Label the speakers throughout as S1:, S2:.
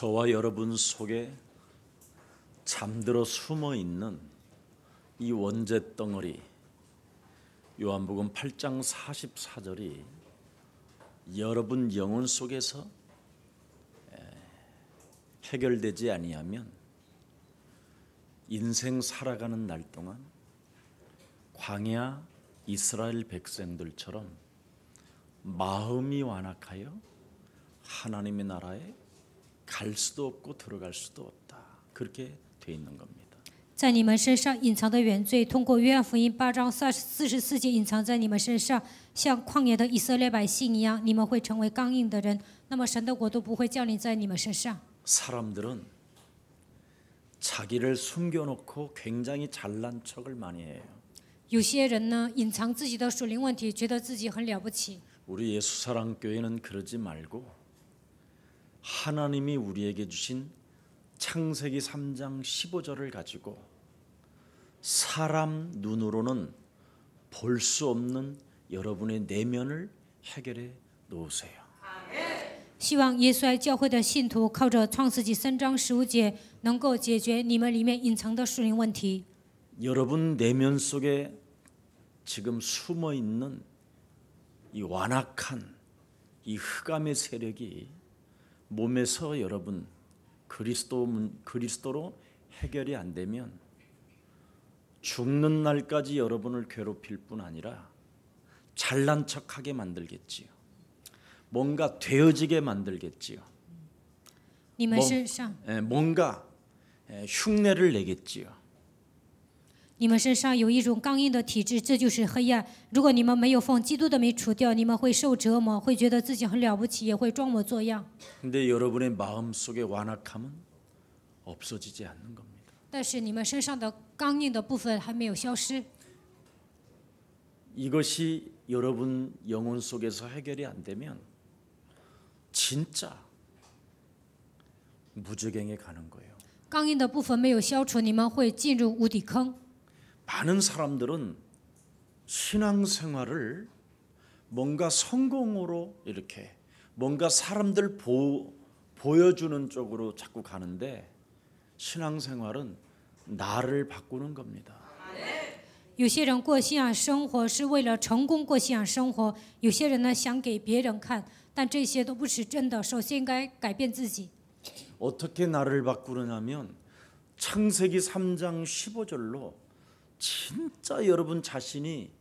S1: 저와 여러분 속에 잠들어 숨어 있는 이 원죄 덩어리, 요한복음 8장 44절이 여러분 영혼 속에서 해결되지 아니하면 인생 살아가는 날 동안 광야 이스라엘 백성들처럼 마음이 완악하여 하나님의 나라에 갈 수도 없고 들어갈 수도 없다. 그렇게 돼 있는 겁니다.
S2: 在你们身上隐藏的原罪，通过约翰福音8章44节隐藏在你们身上，像旷野的以色列百姓一样，你们会成为刚硬的人。那么神的国度不会降临在你们身上。
S1: 사람들은 자기를 숨겨놓고 굉장히 잘난 척을 많이 해요.
S2: 有些人呢，隐藏自己的属灵问题，觉得自己很了不起。
S1: 우리 예수사랑교회는 그러지 말고 하나님이 우리에게 주신 창세기 3장 15절을 가지고 사람 눈으로는 볼 수 없는 여러분의 내면을 해결해 놓으세요.
S2: 希望耶稣爱教会的信徒靠着创世纪3章15节，能够解决你们里面隐藏的属灵问题。
S1: 여러분 내면 속에 지금 숨어 있는 이 완악한 이 흑암의 세력이 몸에서 여러분 그리스도로 해결이 안 되면 죽는 날까지 여러분을 괴롭힐 뿐 아니라 잘난 척하게 만들겠지요. 뭔가 되어지게 만들겠지요.
S2: 你们身上，
S1: 뭔가 흉내를 내겠지요.
S2: 你们身上有一种刚硬的体质，这就是黑暗。如果你们没有奉基督的名除掉，你们会受折磨，会觉得自己很了不起，也会装模作样。
S1: 근데 여러분의 마음 속의 완악함은 없어지지 않는 겁니다.
S2: 但是你们身上的刚硬的部分还没有消失。
S1: 이것이 여러분 영혼 속에서 해결이 안 되면 진짜 무저갱에 가는 거예요.
S2: 刚硬的部分没有消除，你们会进入无底坑。
S1: 많은 사람들은 신앙생활을 뭔가 성공으로 이렇게 뭔가 사람들 보여주는 쪽으로 자꾸 가는데 신앙생활은 나를 바꾸는 겁니다.
S2: 有些人过信仰生活是为了成功过信仰生活，有些人呢想给别人看，但这些都不是真的。首先应该改变自己。
S1: 어떻게 나를 바꾸느냐면 창세기 3장 15절로 진짜 여러분 자신이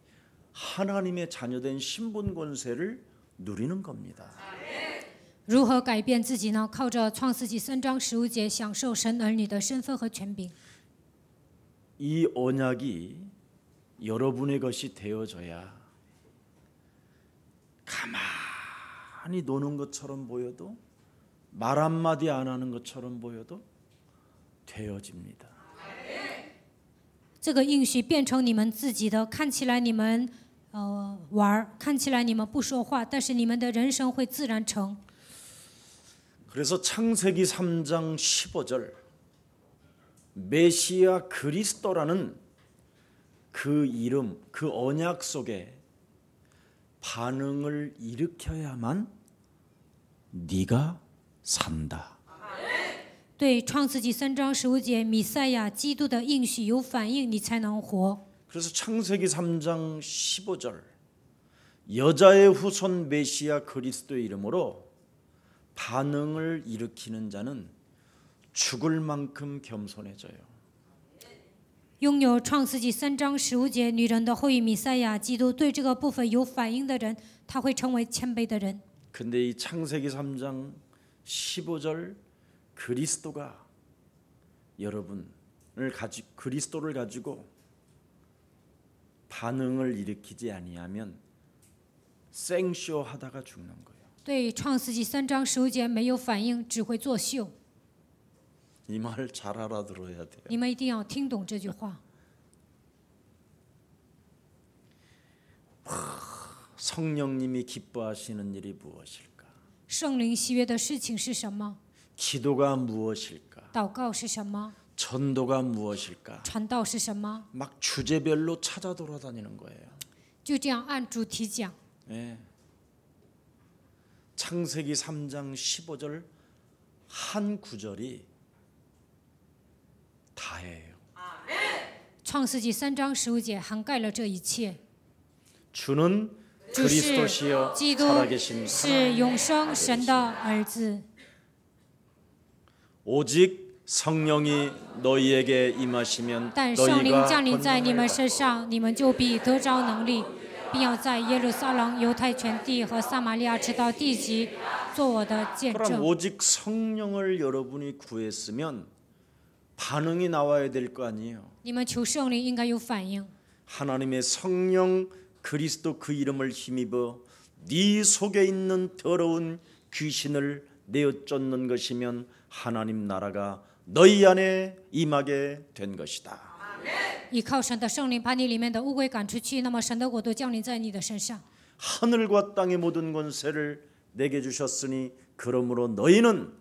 S1: 하나님의 자녀된 신분 권세를 누리는 겁니다.
S2: 如何改变自己呢？靠着创世纪3章15节，享受神儿女的身份和权柄。
S1: 이 언약이 여러분의 것이 되어져야 가만히 노는 것처럼 보여도 말 한마디 안 하는 것처럼 보여도 되어집니다.
S2: 这个应许变成你们自己的，看起来你们玩，看起来你们不说话，但是你们的人生会自然成。
S1: 그래서 창세기 3장 15절 메시아 그리스도라는 그 이름, 그 언약 속에 반응을 일으켜야만 네가 산다.
S2: 对创世纪3章15节，弥赛亚基督的应许有反应，你才能活。
S1: 그래서 창세기 3장 15절 여자의 후손 메시아 그리스도의 이름으로 반응을 일으키는 자는 죽을 만큼 겸손해져요.
S2: 拥有创世纪3章15节女人的后裔弥赛亚基督对这个部分有反应的人，他会成为谦卑的人。
S1: 근데 이 창세기 3장 15절 그리스도가 그리스도를 가지고 반응을 일으키지 아니하면 생쇼 하다가 죽는 거예요.
S2: 对创世纪3章15节没有反应，只会作秀。
S1: 이 말 잘 알아들어야 돼요.
S2: 你们一定要听懂这句话。
S1: 성령님이 기뻐하시는 일이 무엇일까?
S2: 圣灵喜悦的事情是什么？
S1: 기도가 무엇일까?
S2: 祷告是什么？
S1: 전도가 무엇일까?
S2: 传道是什么？
S1: 막 주제별로 찾아 돌아다니는 거예요.
S2: 就这样按主题讲。
S1: 네. 창세기 3장 15절 한 구절이 다예요.
S2: 创世纪3章15节涵盖了这一切。
S1: 주는
S2: 主是
S1: 그리스도시여
S2: 基督，
S1: 살아계신
S2: 是永生神的儿子。
S1: 오직 성령이 너희에게 임하시면
S2: 但圣灵
S1: 너희가
S2: 降临在你们
S1: 권능을
S2: 身上，你们就必得着能力，并要在耶路撒冷、犹太全地和撒玛利亚直到地极，做我的见
S1: 그럼
S2: 证。
S1: 오직 성령을 여러분이 구했으면 반응이 나와야 될 거 아니에요.
S2: 你们求圣灵应该有反应。
S1: 하나님의 성령 그리스도 그 이름을 힘입어 네 속에 있는 더러운 귀신을 내어 쫓는 것이면 하나님 나라가 너희 안에 임하게 된 것이다.
S2: 依靠神的圣灵把你里面的污鬼赶出去，那么神的国度降临在你的身上。
S1: 하늘과 땅의 모든 권세를 내게 주셨으니 그러므로 너희는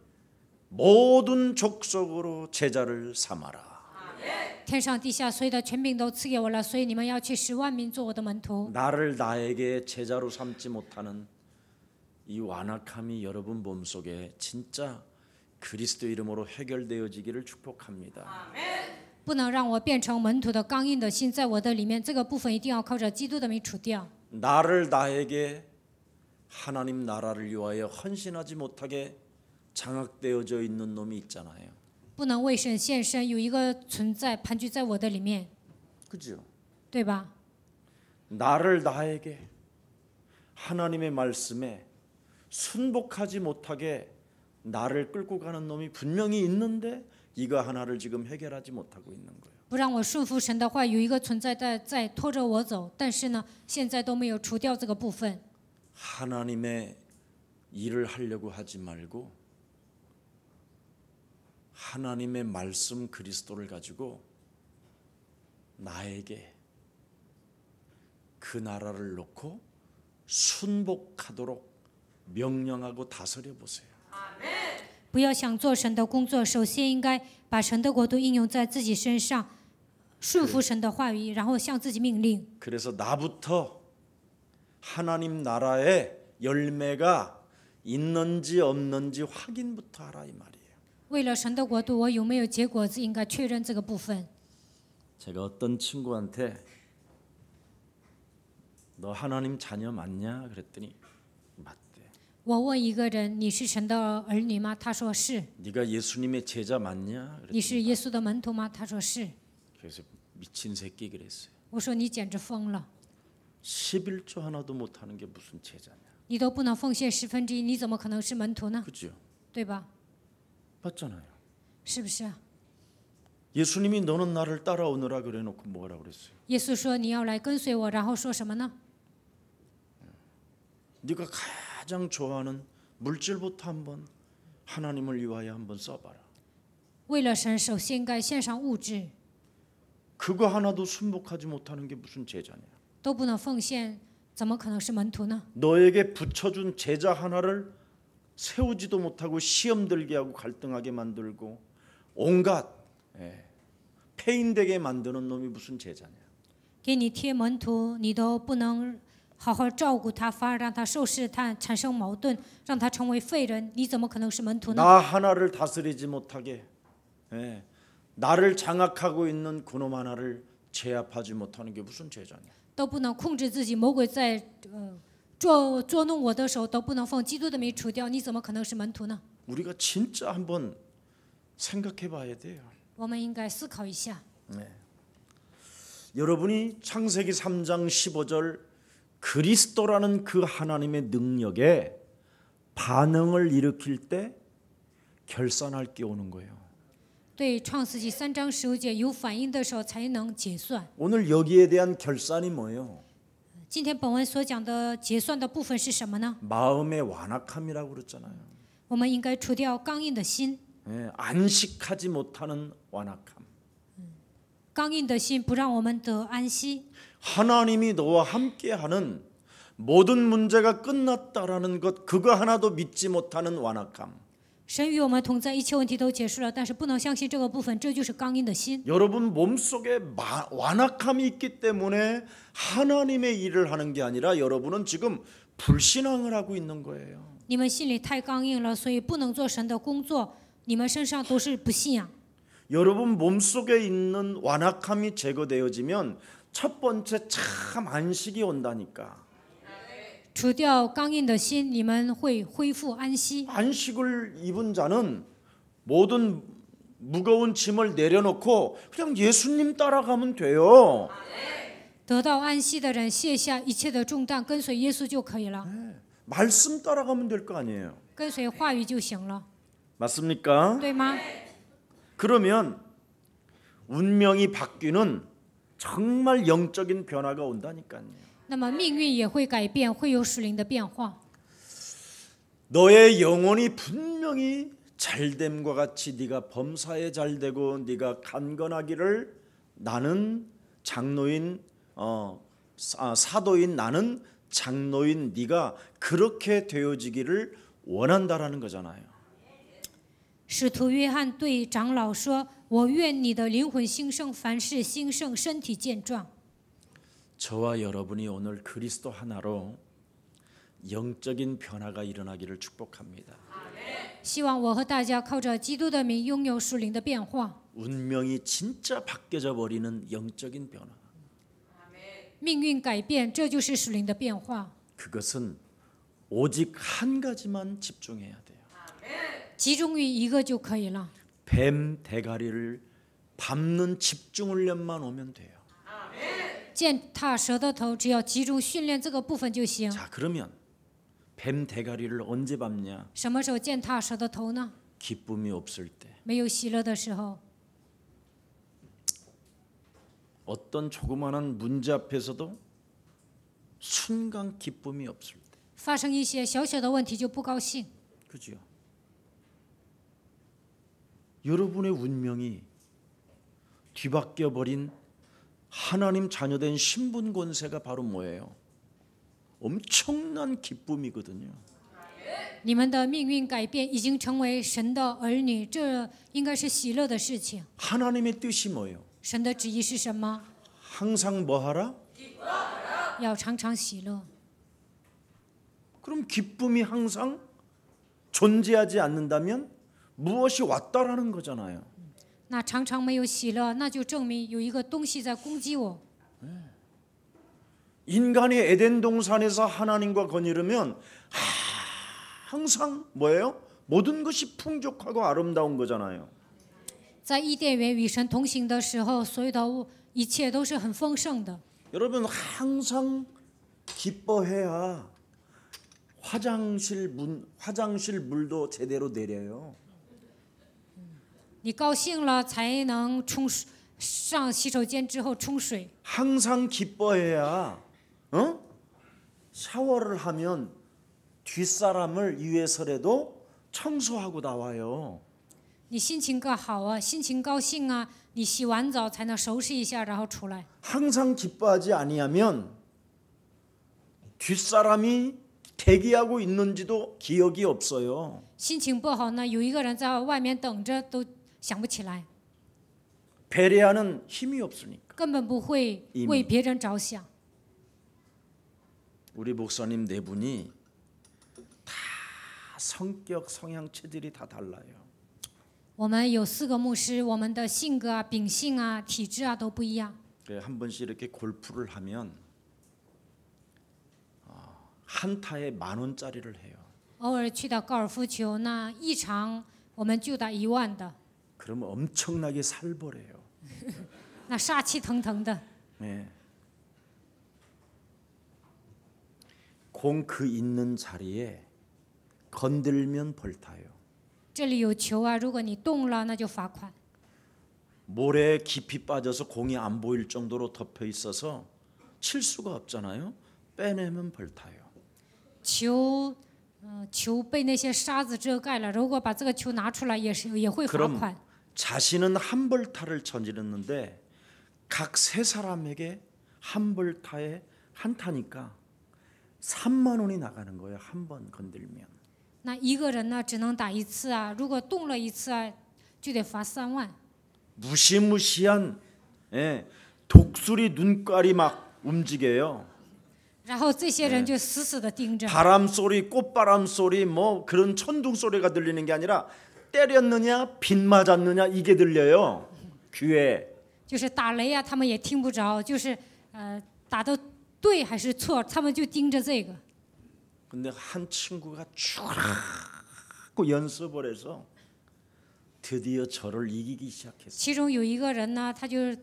S1: 모든 족속으로 제자를 삼아라.
S2: 天上地下所有的权柄都赐给我了，所以你们要去使万民做我的门徒。
S1: 나를 나에게 제자로 삼지 못하는 이 완악함이 여러분 몸속에 진짜 그리스도 이름으로 해결되어지기를 축복합니다.
S2: 不能让我变成门徒的刚硬的心在我的里面，这个部分一定要靠着基督的名除掉。
S1: 나를 나에게 하나님 나라를 위하여 헌신하지 못하게 장악되어져 있는 놈이 있잖아요.
S2: 不能为神献身，有一个存在盘踞在我的里面，
S1: 그죠?
S2: 对吧？
S1: 나를 나에게 하나님의 말씀에 순복하지 못하게 나를 끌고 가는 놈이 분명히 있는데 이거 하나를 지금 해결하지 못하고 있는 거예요.
S2: 不让我顺服神的话，有一个存在在拖着我走，但是呢，现在都没有除掉这个部分。
S1: 하나님의 일을 하려고 하지 말고 하나님의 말씀 그리스도를 가지고 나에게 그 나라를 놓고 순복하도록 명령하고 다스려 보세요.
S2: 不要想做神的工作，首先应该把神的国度应用在自己身上，顺服神的话语，然后向自己命令。
S1: 그래서 나부터 하나님 나라의 열매가 있는지 없는지 확인부터 하라 이 말이에요.
S2: 为了神的国度，我有没有结果子，应该确认这个部分。
S1: 제가 어떤 친구한테 너 하나님 자녀 맞냐 그랬더니 맞대.
S2: 我问一个人：“你是神的儿女吗？”他说是。
S1: 네가 예수님의 제자 맞냐
S2: 你是
S1: 그랬더니
S2: 耶稣的门徒吗？他说是。
S1: 그래서 미친 새끼 그랬어요.
S2: 我说你简直疯了，
S1: 11조 하나도 못하는 게 무슨 제자냐.
S2: 你都不能奉献1/10，你怎么可能是门徒呢？
S1: 그죠?
S2: 对吧？
S1: 맞잖아요.
S2: 是不是？
S1: 예수님이 너는 나를 따라오느라 그래놓고 뭐라 그랬어요?
S2: 耶稣说你要来跟随我，然后说什么呢？
S1: 네가 가장 좋아하는 물질부터 한번 하나님을 위하여 한번 써봐라.
S2: 为了神，首先应该献上物质，
S1: 그거 하나도 순복하지 못하는 게 무슨 제자냐.
S2: 都不能奉献，怎么可能是門徒呢？
S1: 너에게 붙여준 제자 하나를 세우지도 못하고 시험 들게 하고 갈등하게 만들고 온갖 폐인되게 만드는 놈이 무슨 제자냐.
S2: 给你贴门徒，你都不能好好照顾他，反而让他受试探，产生矛盾，让他成为废人，你怎么可能是门徒呢？
S1: 나 하나를 다스리지 못하게 나를 장악하고 있는 그놈 하나를 제압하지 못하는 게 무슨 제자냐.
S2: 都不能控制自己，魔鬼在捉弄我的时候，都不能奉基督的名除掉，你怎么可能是门徒呢？
S1: 우리가 진짜 한번 생각해봐야 돼요.
S2: 我们应该思考一下。
S1: 여러분이 창세기 3장 15절 그리스도라는 그 하나님의 능력에 반응을 일으킬 때 결산할 게 오는 거예요.
S2: 对创世纪3章15节有反应的时候，才能结算。
S1: 오늘 여기에 대한 결산이 뭐예요?
S2: 今天本文所讲的结算的部分是什么呢？
S1: 마음의 완악함이라고 그랬잖아요.
S2: 我们应该除掉刚硬的心，
S1: 안식하지 못하는 완악함.
S2: 刚硬的心不让我们得安息。
S1: 하나님이 너와 함께하는 모든 문제가 끝났다라는 것 그거 하나도 믿지 못하는 완악함.
S2: 神与我们同在，一切问题都结束了，但是不能相信这个部分，这就是刚硬的心。
S1: 여러분 몸속에 완악함이 있기 때문에 하나님의 일을 하는 게 아니라 여러분은 지금 불신앙을 하고 있는 거예요.
S2: 你们心里太刚硬了，所以不能做神的工作。你们身上都是不信仰。
S1: 여러분 몸속에 있는 완악함이 제거되어지면 첫 번째 참 안식이 온다니까.
S2: 除掉刚硬的心，你们会恢复安息。
S1: 안식을 입은 자는 모든 무거운 짐을 내려놓고 그냥 예수님 따라가면 돼요.
S2: 得到安息的人卸下一切的重担，跟随耶稣就可以了，
S1: 말씀 따라가면 될 거 아니에요.
S2: 跟随话语就行了，
S1: 맞습니까?
S2: 对吗？
S1: 그러면 운명이 바뀌는 정말 영적인 변화가 온다니까요.
S2: 那么命运也会改变，会有属灵的变化。
S1: 너의 영혼이 분명히 잘됨과 같이 네가 범사에 잘되고 네가 간건하기를 나는 장로인 사도인 나는 장로인 네가 그렇게 되어지기를 원한다라는 거잖아요.
S2: 使徒约翰对长老说：“我愿你的灵魂兴盛，凡事兴盛，身体健壮。”
S1: 저와 여러분이 오늘 그리스도 하나로 영적인 변화가 일어나기를 축복합니다.
S2: 希望我和大家靠着基督的名拥有属灵的变化，
S1: 운명이 진짜 바뀌어져 버리는 영적인 변화.
S2: 命运改变，这就是属灵的变化。
S1: 그것은 오직 한 가지만 집중해야 돼요.
S2: 集中于一个就可以了。
S1: 뱀 대가리를 밟는 집중 훈련만 오면 돼요.
S2: 践踏蛇的头，只要集中训练这个部分就行。
S1: 자, 그러면 뱀 대가리를 언제 밟냐?
S2: 什么时候践踏蛇的头呢？
S1: 기쁨이 없을 때.
S2: 没有喜乐的时候，
S1: 어떤 조그마한 문제 앞에서도 순간 기쁨이 없을 때.
S2: 发生一些小小的问题就不高兴。
S1: 그죠? 여러분의 운명이 뒤바뀌어 버린 하나님 자녀된 신분 권세가 바로 뭐예요? 엄청난 기쁨이거든요.
S2: 你们的命运改变，已经成为神的儿女，这应该是喜乐的事情。
S1: 하나님의 뜻이 뭐예요?
S2: 神的旨意是什么？
S1: 항상 뭐 하라?
S2: 要常常喜乐。
S1: 그럼 기쁨이 항상 존재하지 않는다면 무엇이 왔다라는 거잖아요.
S2: 那常常没有喜乐，那就证明有一个东西在攻击我。
S1: 인간이 에덴 동산에서 하나님과 거니르면 항상 뭐예요? 모든 것이 풍족하고 아름다운 거잖아요.
S2: 在伊甸园与神同行的时候，所有的一切都是很丰盛的。
S1: 여러분 항상 기뻐해야 화장실 물도 제대로 내려요.
S2: 你高兴了，才能上洗手间之后冲水。
S1: 항상 기뻐해야 샤워를 하면 뒷사람을 위해서라도 청소하고 나와요.
S2: 你心情更好啊，心情高兴啊，你洗完澡才能收拾一下，然后出来。
S1: 항상 기뻐하지 아니하면 뒷사람이 대기하고 있는지도 기억이 없어요.
S2: 心情不好呢，有一个人在外面等着，都想不起来，
S1: 배려하는 힘이 없으니까.
S2: 根本不会为别人着想。
S1: 우리 목사님 네 분이 다 성격 성향 체질이 다 달라요.
S2: 我们有4个牧师，我们的性格啊、秉性啊、体质啊都不一样。
S1: 한 번씩 이렇게 골프를 하면 한 타에 10,000원짜리를 해요.
S2: 偶尔去到高尔夫球，那一场我们就打1万的，
S1: 그러면 엄청나게 살벌해요.
S2: 那杀气腾腾的。
S1: 네. 공 그 있는 자리에 건들면 벌 타요.
S2: 这里有球啊，如果你动了，那就罚款。
S1: 모래에 깊이 빠져서 공이 안 보일 정도로 덮여 있어서 칠 수가 없잖아요. 빼내면 벌 타요.
S2: 球被那些沙子遮盖了，如果把这个球拿出来，也会罚
S1: 그럼
S2: 款。
S1: 자신은 한 벌타를 저질렀는데 각 세 사람에게 한 벌타에 한 타니까 3만 원이 나가는 거예요. 한 번 건들면.
S2: 那一个人呢，只能打1次啊，如果动了1次啊，就得罚3万。
S1: 무시무시한 독수리 눈깔이 막 움직여요.
S2: 然后这些人就死死的盯着，
S1: 바람 소리, 꽃바람 소리, 뭐 그런 천둥 소리가 들리는 게 아니라 때렸느냐, 빗 맞았느냐 이게 들려요. 귀에.
S2: 就是打雷啊，他们也听不着，就是打的对还是错，他们就盯着这个。
S1: 근데 한 친구가 쭉 연습을 해서 드디어 저를 이기기 시작했어요.
S2: 其中有一个人呢，他就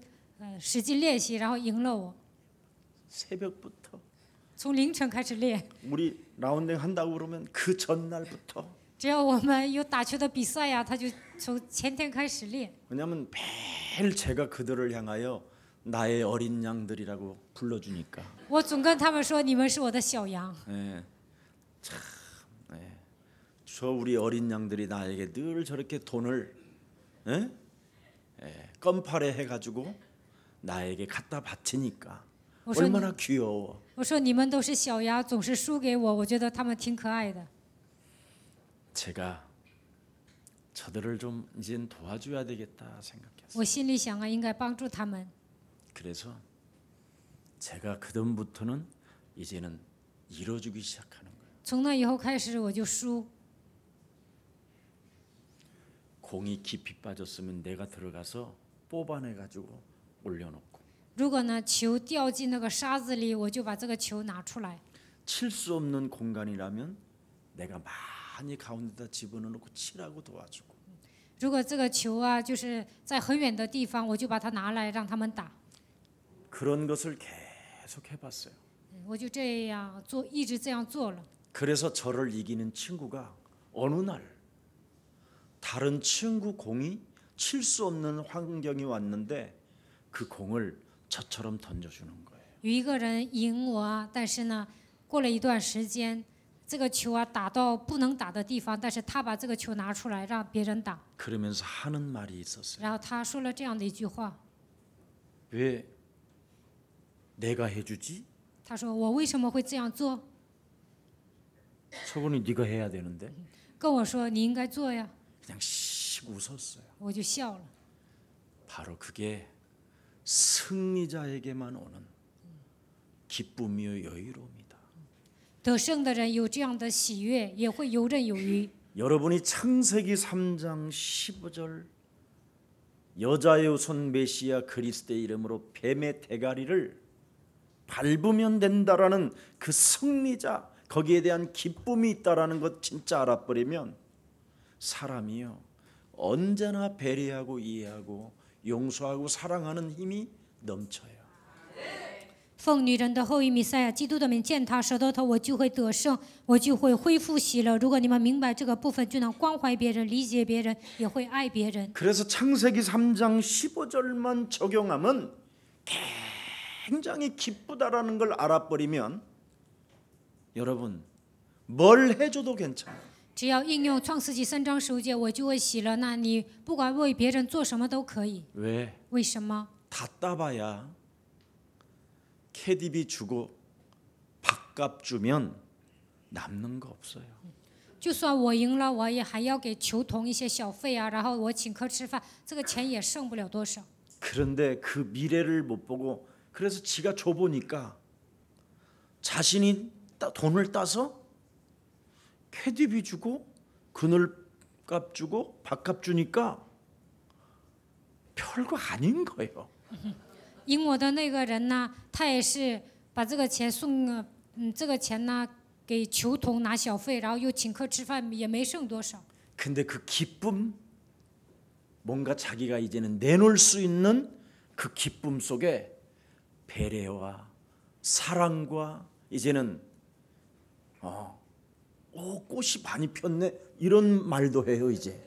S2: 使劲练习，然后赢了我。
S1: 새벽부터
S2: 从凌晨开始练，
S1: 우리 라운딩 한다고 그러면 그 전날부터.
S2: 只要我们有打球的比赛呀，他就从前天开始练。
S1: 왜냐하면 매일 제가 그들을 향하여 나의 어린 양들이라고 불러주니까.
S2: 我总跟他们说，你们是我的小羊。
S1: 예, 참, 예. 저 우리 어린 양들이 나에게 늘 저렇게 돈을 예? 예, 껌파래 해가지고 나에게 갖다 바치니까
S2: 我说
S1: 얼마나 귀여워.
S2: 我说你们都是小羊，总是输给我，我觉得他们挺可爱的。
S1: 제가 저들을 좀 이젠 도와줘야 되겠다 생각했어요.
S2: 我心里想啊，应该帮助他们。
S1: 그래서 제가 그다음부터는 이제는 이뤄주기 시작하는 거예요.
S2: 从那以后开始，我就输。
S1: 공이 깊이 빠졌으면 내가 들어가서 뽑아내가지고 올려놓고.
S2: 如果呢球掉进那个沙子里，我就把这个球拿出来。
S1: 칠 수 없는 공간이라면 내가 많이 가운데다 집어넣고 치라고 도와주고.
S2: 如果这个球啊，就是在很远的地方，我就把它拿来让他们打。
S1: 그런 것을 계속 해봤어요.
S2: 我就这样做，一直这样做了。
S1: 그래서 저를 이기는 친구가 어느 날 다른 친구 공이 칠 수 없는 환경이 왔는데 그 공을 저처럼 던져주는 거예요.
S2: 有一个人赢我啊，但是呢，过了一段时间，这个球啊打到不能打的地方，但是他把这个球拿出来让别人打。
S1: 그러면서 하는 말이 있었어요.
S2: 然后他说了这样的一句话，
S1: 왜 내가 해주지?
S2: 他说我为什么会这样做？
S1: 저분이 네가 해야 되는데
S2: 跟我说你应该做呀，
S1: 그냥 씩 웃었어요.
S2: 我就笑了。
S1: 바로 그게 승리자에게만 오는 기쁨이요 여유로움이다.
S2: 得胜的人有这样的喜悦，也会游刃有余。
S1: 여러분이 창세기 3장 15절 여자의 손 메시아 그리스도의 이름으로 뱀의 대가리를 밟으면 된다라는 그 승리자 거기에 대한 기쁨이 있다라는 것 진짜 알아버리면 사람이요 언제나 배려하고 이해하고 용서하고 사랑하는 힘이 넘쳐요.
S2: 奉女人的后裔弥赛亚基督的名践踏舌头，我就会得胜，我就会恢复喜乐。如果你们明白这个部分，就能关怀别人、理解别人，也会爱别人。
S1: 그래서 창세기 3장 15절만 적용하면 굉장히 기쁘다라는 걸 알아버리면 여러분 뭘 해줘도 괜찮아요.
S2: 只要应用创世纪3章15节，我就会喜乐。那你不管为别人做什么都可以。
S1: 왜?
S2: 为什么？
S1: 다 따봐야 캐디비 주고 밥값 주면 남는 거 없어요.
S2: 就算我赢了，我也还要给球童一些小费啊，然后我请客吃饭，这个钱也剩不了多少。
S1: 그런데 그 미래를 못 보고 그래서 지가 줘보니까 자신이 돈을 따서 캐디비 주고 그늘값 주고 밥값 주니까 별거 아닌 거예요.
S2: 赢我的那个人呢，他也是把这个钱送，这个钱呢给球童拿小费，然后又请客吃饭，也没剩多少。
S1: 근데 그 기쁨 뭔가 자기가 이제는 내놓을 수 있는 그 기쁨 속에 배려와 사랑과 이제는 꽃이 많이 폈네 이런 말도 해요 이제.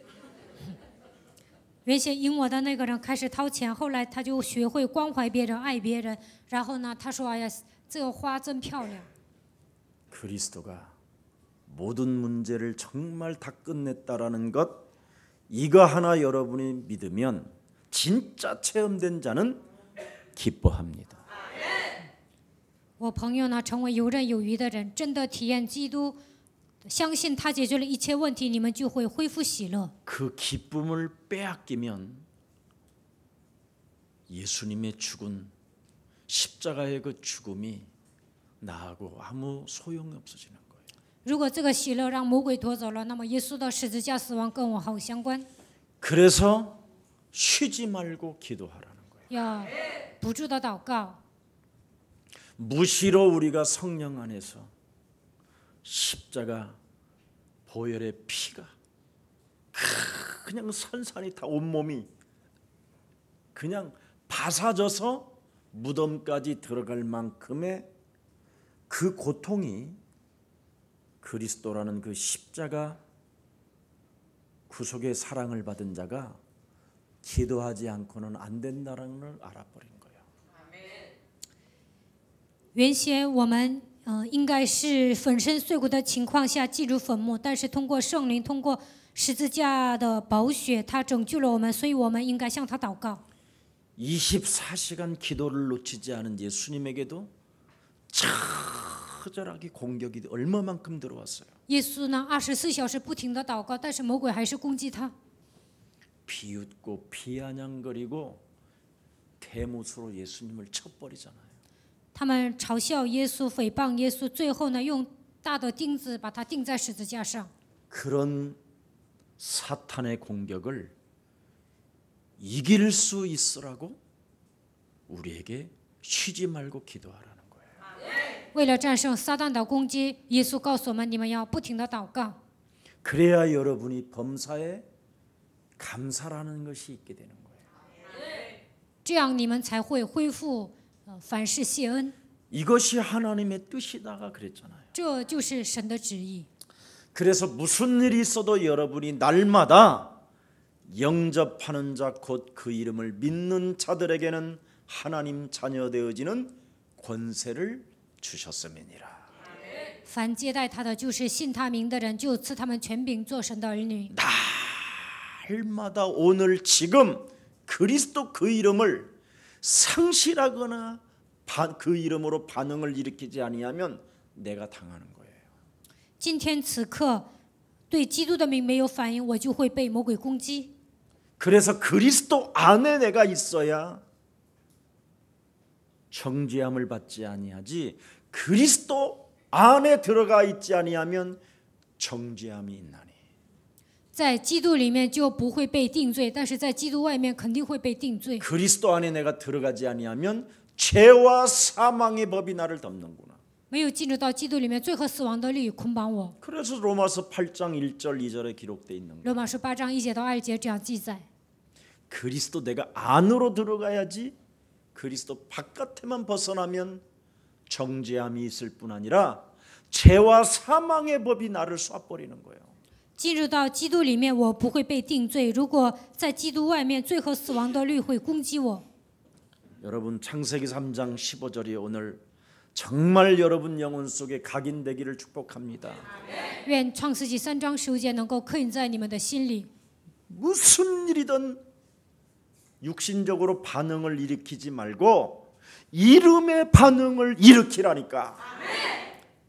S2: 原先赢我的那个人开始掏钱，后来他就学会关怀别人、爱别人。然后呢，他说：“哎呀，这个花真漂亮。”
S1: 그리스도가 모든 문제를 정말 다 끝냈다라는 것 이거 하나 여러분이 믿으면 진짜 체험된 자는 기뻐합니다.
S2: 我朋友呢，成为游刃有余的人，真的体验基督，相信他解决了一切问题，你们就会恢复喜乐。
S1: 그 기쁨을 빼앗기면 예수님의 죽은 십자가의 그 죽음이 나하고 아무 소용이 없어지는 거예요.
S2: 如果这个喜乐让魔鬼夺走了，那么耶稣的十字架死亡跟我毫无相关。
S1: 그래서 쉬지 말고 기도하라는 거예요.
S2: 要不住的祷告，
S1: 무시로 우리가 성령 안에서 십자가 보혈의 피가 그냥 산산이 다 온몸이 그냥 바사져서 무덤까지 들어갈 만큼의 그 고통이 그리스도라는 그 십자가 구속의 사랑을 받은 자가 기도하지 않고는 안 된다는 걸 알아버린 거예요.
S2: 原先我们应该是粉身碎骨的情况下进入坟墓，但是通过圣灵，通过十字架的宝血，他拯救了我们，所以我们应该向他祷告。
S1: 24시간 기도를 놓치지 않은 예수님에게도 처절하게 공격이 얼마만큼 들어왔어요.
S2: 耶稣呢，24小时不停的祷告，但是魔鬼还是攻击他。
S1: 비웃고 비아냥거리고 대못으로 예수님을 쳐버리잖아요.
S2: 他们嘲笑耶稣，诽谤耶稣，最后呢，用大的钉子把他钉在十字架上。
S1: 그런 사탄의 공격을 이길 수 있으라고 우리에게 쉬지 말고 기도하라는 거예요.
S2: 为了战胜撒旦的攻击，耶稣告诉我们，你们要不停的祷告，
S1: 그래야 여러분이 범사에 감사라는 것이 있게 되는 거예요.
S2: 这样你们才会恢复凡事谢恩。
S1: 이것이 하나님의 뜻이다가 그랬잖아요.
S2: 这就是神的旨意。
S1: 그래서 무슨 일이 있어도 여러분이 날마다 영접하는 자 곧 그 이름을 믿는 자들에게는 하나님 자녀 되어지는 권세를 주셨음이니라.
S2: 凡接待他的，就是信他名的人，就赐他们权柄做神的儿女。
S1: 날마다 오늘 지금 그리스도 그 이름을 상실하거나 그 이름으로 반응을 일으키지 아니하면 내가 당하는 거예요.
S2: 今天此刻对基督的名没有反应，我就会被魔鬼攻击。
S1: 그래서 그리스도 안에 내가 있어야 정죄함을 받지 아니하지 그리스도 안에 들어가 있지 아니하면 정죄함이 있나니.
S2: 在基督里面就不会被定罪，但是在基督外面肯定会被定罪。
S1: 그리스도 안에 내가 들어가지 아니하면 죄와 사망의 법이 나를 덮는구나.
S2: 没有进入到基督里面，罪和死亡的律捆绑我。
S1: 그래서 로마서 8장 1절 2절에 기록되어 있는 거예요.
S2: 罗马书8章1节到2节这样记载。
S1: 그리스도 내가 안으로 들어가야지 그리스도 바깥에만 벗어나면 정죄함이 있을 뿐 아니라 죄와 사망의 법이 나를 쏴버리는 거예요.
S2: 进入到基督里面，我不会被定罪；如果在基督外面，罪和死亡的律会攻击我。
S1: 여러분 창세기 3장 15절이 오늘 정말 여러분 영혼 속에 각인되기를 축복합니다.
S2: 愿创世纪3章15节能够刻印在你们的心里。
S1: 무슨 일이든 육신적으로 반응을 일으키지 말고 이름의 반응을 일으키라니까.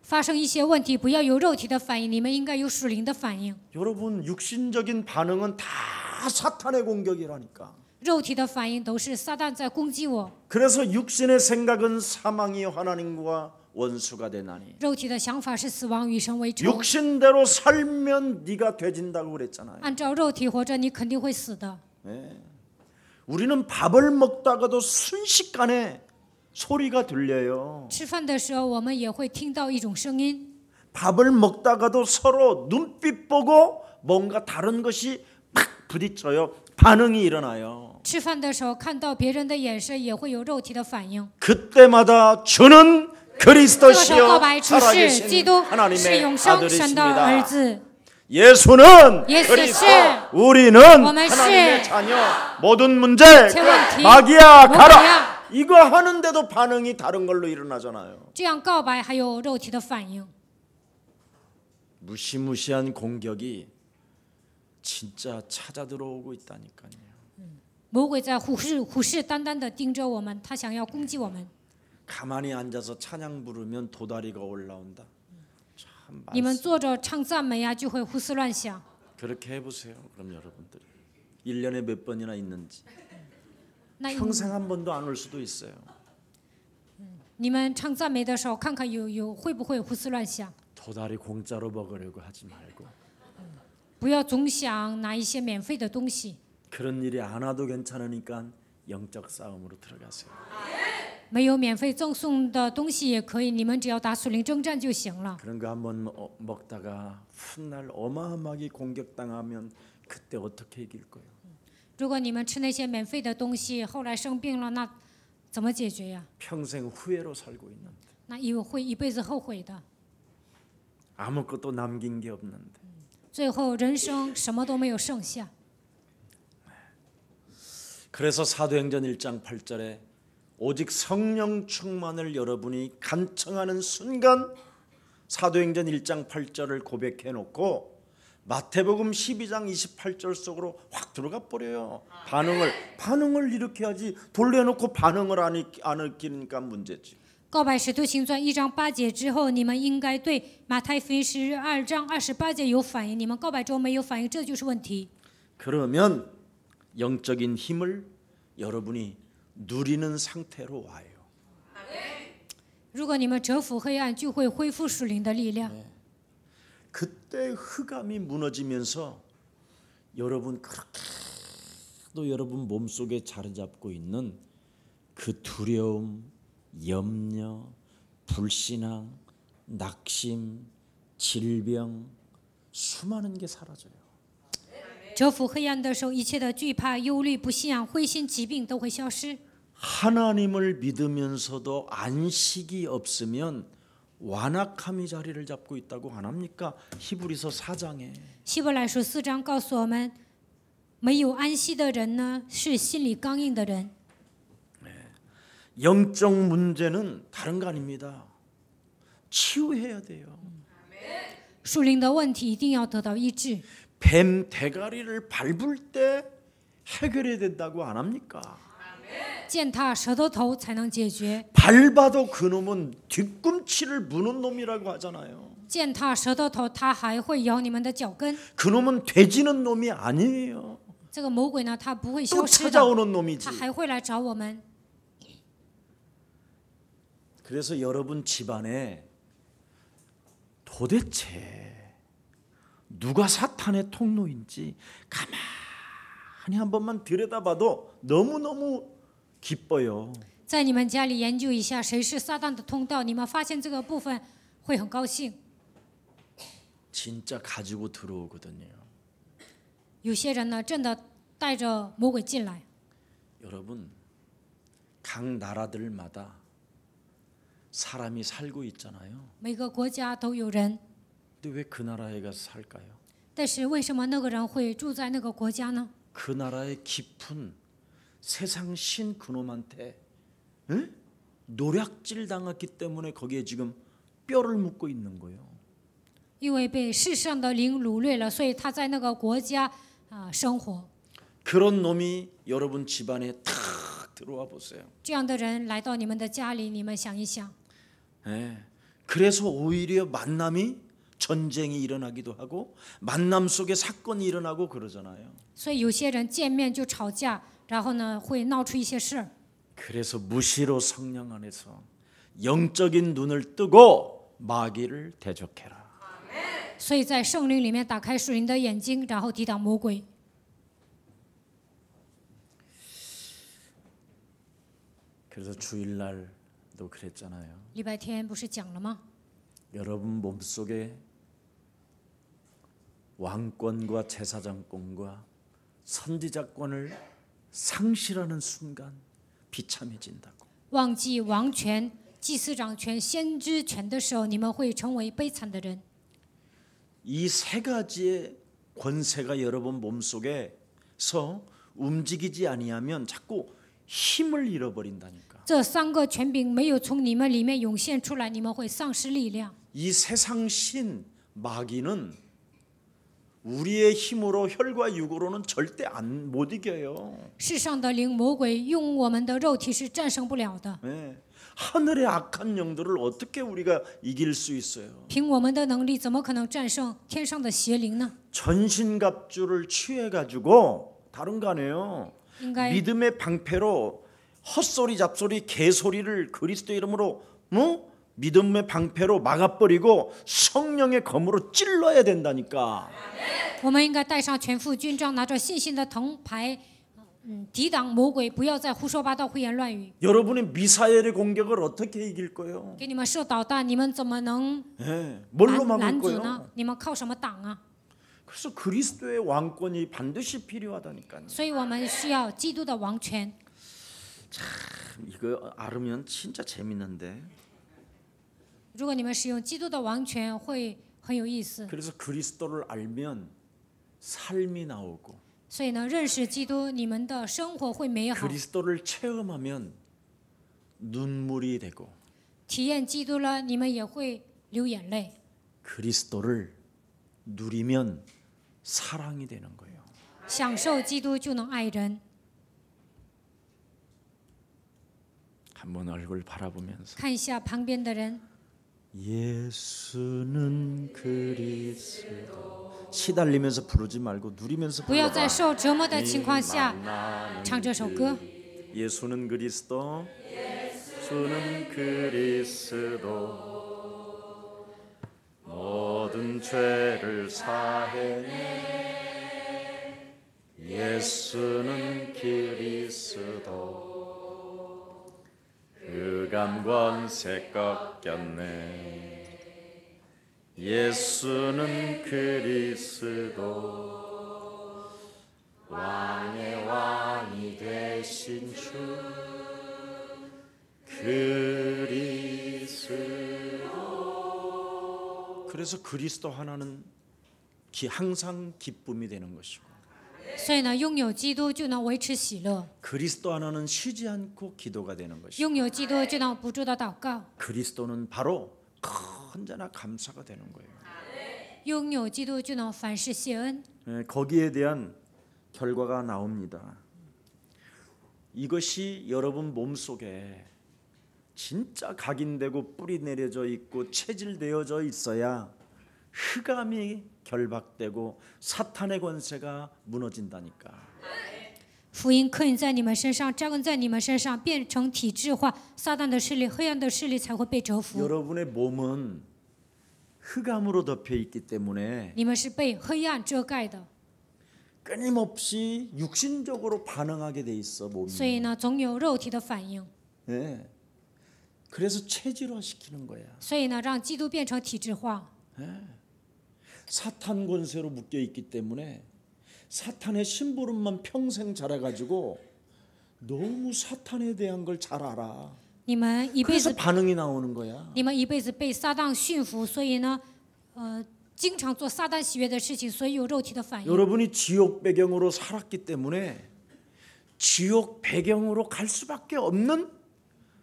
S2: 发生一些问题，不要有肉体的反应，你们应该有属灵的反应。
S1: 여러분 육신적인 반응은 다 사탄의 공격이라니까.
S2: 肉体的反应都是撒旦在攻击我，
S1: 그래서 육신의 생각은 사망이 하나님과 원수가 되나니.
S2: 肉体的想法是死亡，与神为仇。
S1: 육신대로 살면 네가 돼진다고 그랬잖아요.
S2: 按照肉体活着，你肯定会死的。
S1: 네. 우리는 밥을 먹다가도 순식간에 소리가 들려요.
S2: 吃饭的时候，我们也会听到一种声音。
S1: 밥을 먹다가도 서로 눈빛 보고 뭔가 다른 것이 팍 부딪혀요. 반응이 일어나요.
S2: 吃饭的时候看到别人的眼神，也会有肉体的反应。
S1: 그때마다 주는
S2: 这个时候
S1: 그리스도시요
S2: 告白主是基
S1: 살아계신
S2: 督，是
S1: 하나님의
S2: 永生神的儿
S1: 아들이십니다.
S2: 子。
S1: 예수는
S2: 예수
S1: 그리스도,
S2: 是
S1: 우리는
S2: 我们是
S1: 하나님의 자녀. 모든 문제
S2: 제问题
S1: 마귀야
S2: 魔鬼
S1: 가라.
S2: 呀，
S1: 이거 하는데도 반응이 다른 걸로 일어나잖아요.
S2: 这样告白还有肉体的反应。
S1: 무시무시한 공격이 진짜 찾아 들어오고 있다니까요.
S2: 魔鬼在虎视眈眈地盯着我们，他想要攻击我们。
S1: 가만히 앉아서 찬양 부르면 도다리가 올라온다. 참
S2: 你们
S1: 말씀.
S2: 坐着唱赞美呀，就会胡思乱想。
S1: 그렇게 해보세요. 그럼 여러분들이 1년에 몇 번이나 있는지
S2: 那
S1: 평생 한 번도 안 올 수도 있어요.
S2: 你们唱赞美的时候，看看会不会胡思乱想，
S1: 도다리 공짜로 먹으려고 하지 말고
S2: 不要总想拿一些免费的东西。
S1: 그런 일이 안 와도 괜찮으니까 영적 싸움으로 들어가세요.
S2: 没有免费赠送的东西也可以，你们只要打属灵征战就行了。
S1: 그런 거 한번 먹다가 훗날 어마어마하게 공격당하면 그때 어떻게 이길 거예요?
S2: 如果你们吃那些免费的东西，后来生病了，那怎么解决呀？
S1: 평생 후회로 살고 있는데
S2: 那会一辈子后悔的。
S1: 아무것도 남긴 게 없는데
S2: 最后人生什么都没有剩下。
S1: 그래서 사도행전 1장 8절에 오직 성령 충만을 여러분이 간청하는 순간 사도행전 1장 8절을 고백해 놓고 마태복음 12장 28절 속으로 확 들어가 버려요. 반응을 일으켜야지 돌려놓고 반응을 안 일으키니까 문제지.
S2: 告白使徒行传1章8节之后，你们应该对马太福音12章28节有反应。你们告白之后没有反应，这就是问题。
S1: 그러면 영적인 힘을 여러분이 누리는 상태로 와요.
S2: 如果你们折服黑暗，就会恢复属灵的力量。
S1: 그때 흑암이 무너지면서 여러분 그렇게도 여러분 몸속에 자리 잡고 있는 그 두려움, 염려, 불신앙, 낙심, 질병 수많은 게 사라져요.
S2: 折服黑暗的时候，一切的惧怕、忧虑、不信仰、灰心、疾病都会消失。
S1: 하나님을 믿으면서도 안식이 없으면 완악함이 자리를 잡고 있다고 안 합니까? 히브리서 4장에.
S2: 希伯来书4章告诉我们，没有安息的人呢，是心里刚硬的人。
S1: 영적 문제는 다른 거 아닙니다. 치유해야 돼요.
S2: 属灵的问题一定要得到医治。
S1: 뱀 대가리를 밟을 때 해결해야 된다고 안 합니까?
S2: 践踏蛇的头才能解决，
S1: 밟아도 그놈은 뒤꿈치를 무는 놈이라고 하잖아요.
S2: 践踏蛇的头，它还会咬你们的脚跟。
S1: 그놈은 돼지는 놈이 아니에요.
S2: 这个魔鬼呢，他不会
S1: 또
S2: 消失的，
S1: 찾아오는 놈이지.
S2: 他还会来找我们。
S1: 그래서 여러분 집안에 도대체 누가 사탄의 통로인지 가만히 한 번만 들여다봐도 너무너무 기뻐요.
S2: 在你们家里研究一下谁是撒旦的通道，你们发现这个部分会很高兴。
S1: 진짜 가지고 들어오거든요.
S2: 有些人呢，真的带着魔鬼进来。
S1: 여러분 각 나라들마다 사람이 살고 있잖아요.
S2: 每个国家都有人，
S1: 근데 왜 그 나라에 가서 살까요?
S2: 但是为什么那个人会住在那个国家呢？
S1: 그 나라의 깊은 세상 신 그놈한테 노략질 당했기 때문에 거기에 지금 뼈를 묻고 있는 거예요.
S2: 因为被世上的灵掳掠了，所以他在那个国家生活。
S1: 그런 놈이 여러분 집안에 탁 들어와 보세요.
S2: 这样的人来到你们的家里，你们想一想，
S1: 그래서 오히려 만남이 전쟁이 일어나기도 하고 만남 속에 사건이 일어나고 그러잖아요.
S2: 所以有些人见面就吵架，然后呢会闹出一些事儿。
S1: 그래서 무시로 성령 안에서 영적인 눈을 뜨고 마귀를 대적해라.
S2: 所以在圣灵里面打开属灵的眼睛，然后抵挡魔鬼。
S1: 그래서 주일날도 그랬잖아요.
S2: 礼拜天不是讲了吗？
S1: 여러분 몸속에 왕권과 제사장권과 선지자권을 상실하는 순간 비참해진다고.
S2: 忘记王权、祭司长权、先知权的时候，你们会成为悲惨的人。
S1: 이 세 가지의 권세가 여러분 몸속에서 움직이지 아니하면 자꾸 힘을 잃어버린다니까.
S2: 这3个权柄没有从你们里面涌现出来，你们会丧失力量。
S1: 이 세상 신 마귀는 우리의 힘으로 혈과 육으로는 절대 못 이겨요.
S2: 世上的灵魔鬼用我们的肉体是战胜不了的。
S1: 네. 하늘의 악한 영들을 어떻게 우리가 이길 수 있어요?
S2: 凭我们的能力，怎么可能战胜天上的邪灵呢？
S1: 전신갑주를 취해가지고 다른 거 아니에요.
S2: 应该
S1: 믿음의 방패로 헛소리 잡소리 개소리를 그리스도 이름으로 믿음의 방패로 막아버리고 성령의 검으로 찔러야 된다니까.
S2: 我们应该带上全副军装，拿着信心的铜牌，抵挡魔鬼，不要再胡说八道、胡言乱语。
S1: 여러분의 미사엘의 공격을 어떻게 이길 거예요?
S2: 给你们射导弹，你们怎么能
S1: 뭘로 막을
S2: 拦阻
S1: 거예요?
S2: 呢？你们靠什么挡啊？
S1: 그래서 그리스도의 왕권이 반드시 필요하다니까요.
S2: 所以我们需要基督的王权。
S1: 이거 알으면 진짜 재밌는데.
S2: 如果你们使用基督的王权，会很有意思。
S1: 그래서 그리스도를 알면 삶이 나오고
S2: 所以呢，认识基督，你们的生活会美好。
S1: 그리스도를 체험하면 눈물이 되고
S2: 体验基督了，你们也会流眼泪。
S1: 그리스도를 누리면 사랑이 되는 거예요.
S2: 享受基督就能爱人。
S1: 한번 얼굴 바라보면서
S2: 看一下旁边的人，
S1: 예수는 그리스도 시달리면서 부르지 말고 누리면서
S2: 不要在
S1: 불러봐.
S2: 受折磨的情况下
S1: 만나는
S2: 唱这首歌。
S1: 예수는 그리스도 예수는 그리스도 모든 죄를 사해내 예수는 그리스도 흑암 권세 꺾였네 예수는 그리스도 왕의 왕이 되신 주 그리스도 그래서 그리스도 하나는 항상 기쁨이 되는 것이고
S2: 所以呢，拥有基督就能维持喜乐，
S1: 그리스도 하나는 쉬지 않고 기도가 되는 것이고
S2: 拥有基督就能不住的祷告，
S1: 그리스도는 바로 언제나 감사가 되는 거예요.
S2: 拥有基督就能凡事谢恩。
S1: 거기에 대한 결과가 나옵니다. 이것이 여러분 몸속에 진짜 각인되고 뿌리 내려져 있고 체질되어져 있어야 흑암이 결박되고 사탄의 권세가 무너진다니까.
S2: 福音刻印在你们身上，扎根在你们身上，变成体制化，撒旦的势力、黑暗的势力才会被折服。
S1: 여러분의 몸은 흑암으로 덮여 있기 때문에
S2: 你们是被黑暗遮蓋的，
S1: 끊임없이 육신적으로 반응하게 돼 있어 몸이.
S2: 所以呢，总有肉体的反应。
S1: 네. 그래서 체질화시키는 거야.
S2: 所以呢，让基督变成体制化。
S1: 사탄 권세로 묶여 있기 때문에 사탄의 심부름만 평생 자라가지고 너무 사탄에 대한 걸 잘 알아.
S2: 你们一辈
S1: 그래서
S2: 子，
S1: 반응이 나오는 거야.
S2: 你们一辈子被撒旦驯服，所以呢，经常做撒旦喜悦的事情，所以有肉体的反应。
S1: 여러분이 지옥 배경으로 살았기 때문에 지옥 배경으로 갈 수밖에 없는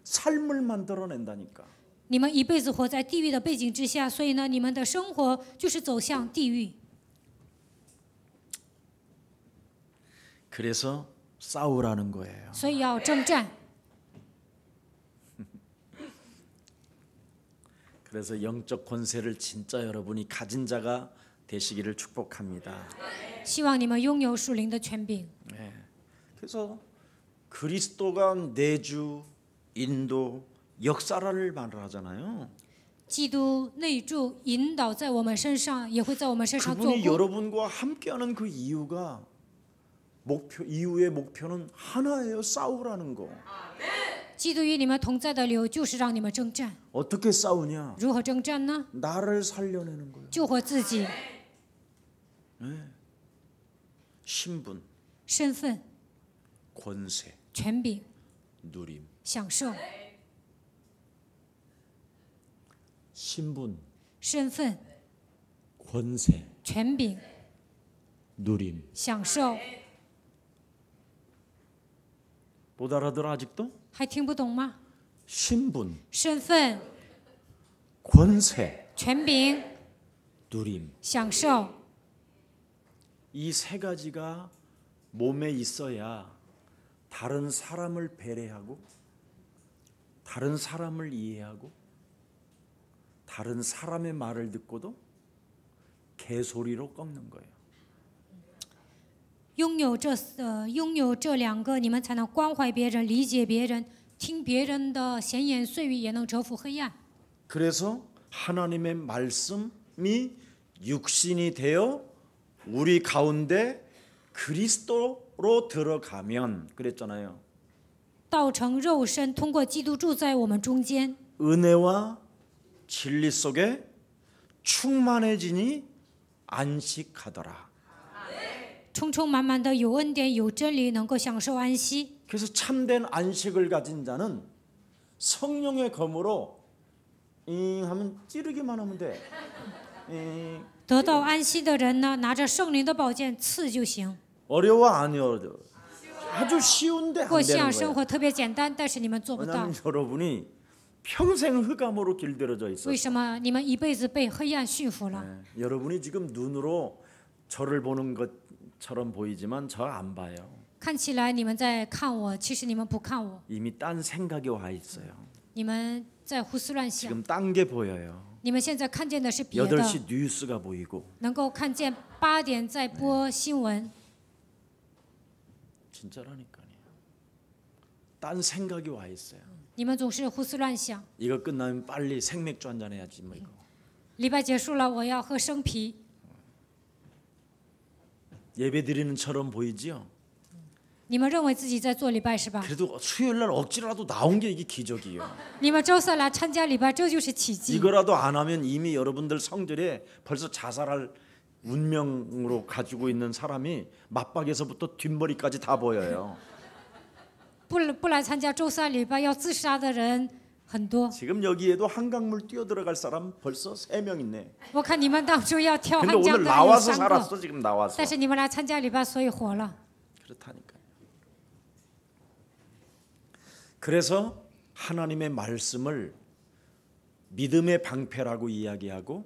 S1: 삶을 만들어낸다니까.
S2: 你们一辈子活在地狱的背景之下，所以呢，你们的生活就是走向地狱。
S1: 그래서 싸우라는 거예요.
S2: 所以要征战。
S1: 그래서 영적 권세를 진짜 여러분이 가진 자가 되시기를 축복합니다.
S2: 希望你们拥有属灵的权柄。
S1: 네. 그래서 그리스도가 내주, 인도, 역사를 말하잖아요.
S2: 基督内住引导在我们身上，也会在我们身上做
S1: 그분이
S2: 工。
S1: 여러분과 함께하는 그 이유가 이후의 목표는 하나예요. 싸우라는 거.
S2: 基督与你们同在的理由就是让你们征战。
S1: 어떻게 싸우냐?
S2: 如何征战呢？
S1: 나를 살려내는 거예요.
S2: 救活自己，
S1: 신분,
S2: 身份、
S1: 권세,
S2: 权柄、
S1: 누림.
S2: 享受、
S1: 신분,
S2: 身份、
S1: 권세,
S2: 权柄、
S1: 누림.
S2: 享受，
S1: 못 알아들어 아직도?
S2: 还听不懂吗？
S1: 신분,
S2: 身份、
S1: 권세,
S2: 权柄、
S1: 누림.
S2: 享受，
S1: 이 세 가지가 몸에 있어야 다른 사람을 배려하고 다른 사람을 이해하고 다른 사람의 말을 듣고도 개소리로 꺾는 거예요.
S2: 拥有这两个，你们才能关怀别人、理解别人，听别人的闲言碎语也能折服黑暗。
S1: 그래서 하나님의 말씀이 육신이 되어 우리 가운데 그리스도로 들어가면 그랬잖아요.
S2: 道成肉身，通过基督住在我们中间，
S1: 은혜와 진리 속에 충만해지니 안식하더라.
S2: 充充满满的有恩典有真理，能够享受安息。
S1: 그래서 참된 안식을 가진 자는 성령의 검으로 하면 찌르기만 하면 돼.
S2: 得到安息的人呢，拿着圣灵的宝剑刺就行。
S1: 어려워 안 어려워. 아주 쉬운데 안
S2: 过信
S1: 되는
S2: 仰生
S1: 거예요.
S2: 活特别简单，但是你们做不到
S1: 왜냐하면 。 여러분이 평생 흑암으로 길들여져 있어요.
S2: 为什么？你们一辈子被黑暗驯服了。
S1: 여러분이 지금 눈으로 저를 보는 것처럼 보이지만 저 안 봐요.
S2: 看起来你们在看我，其实你们不看我，
S1: 이미 딴 생각이 와 있어요.
S2: 你们在胡思乱想。
S1: 지금 딴 게 보여요.
S2: 你们现在看见的是别的，
S1: 8시 뉴스가 보이고
S2: 能够看见8点在播新闻。
S1: 진짜라니까요. 딴 생각이 와 있어요.
S2: 你们总是胡思乱想。
S1: 이거 끝나면 빨리 생맥주 한잔 해야지 뭐 이거.
S2: 礼拜结束了，我要喝生啤。
S1: 예배 드리는처럼 보이지요?
S2: 你们认为自己在做礼拜是吧？
S1: 그래도 수요일 날 억지라도 나온 게 이게 기적이에요.
S2: 你们周三来参加礼拜，这就是奇迹。
S1: 이거라도 안 하면 이미 여러분들 성전에 벌써 자살할 운명으로 가지고 있는 사람이 맞박에서부터 뒷머리까지 다 보여요.
S2: 不来参加周三礼拜要自杀的人很多。
S1: 지금 여기에도 한강물 뛰어 들어갈 사람 벌써 3명 있네.
S2: 我看你们当中要跳
S1: 근데
S2: 汉江
S1: 오늘
S2: 的有
S1: 나와서
S2: 3个，
S1: 살았어. 지금 나와서.
S2: 但是你们来参加礼拜，所以活了。
S1: 그렇다니까요. 그래서 하나님의 말씀을 믿음의 방패라고 이야기하고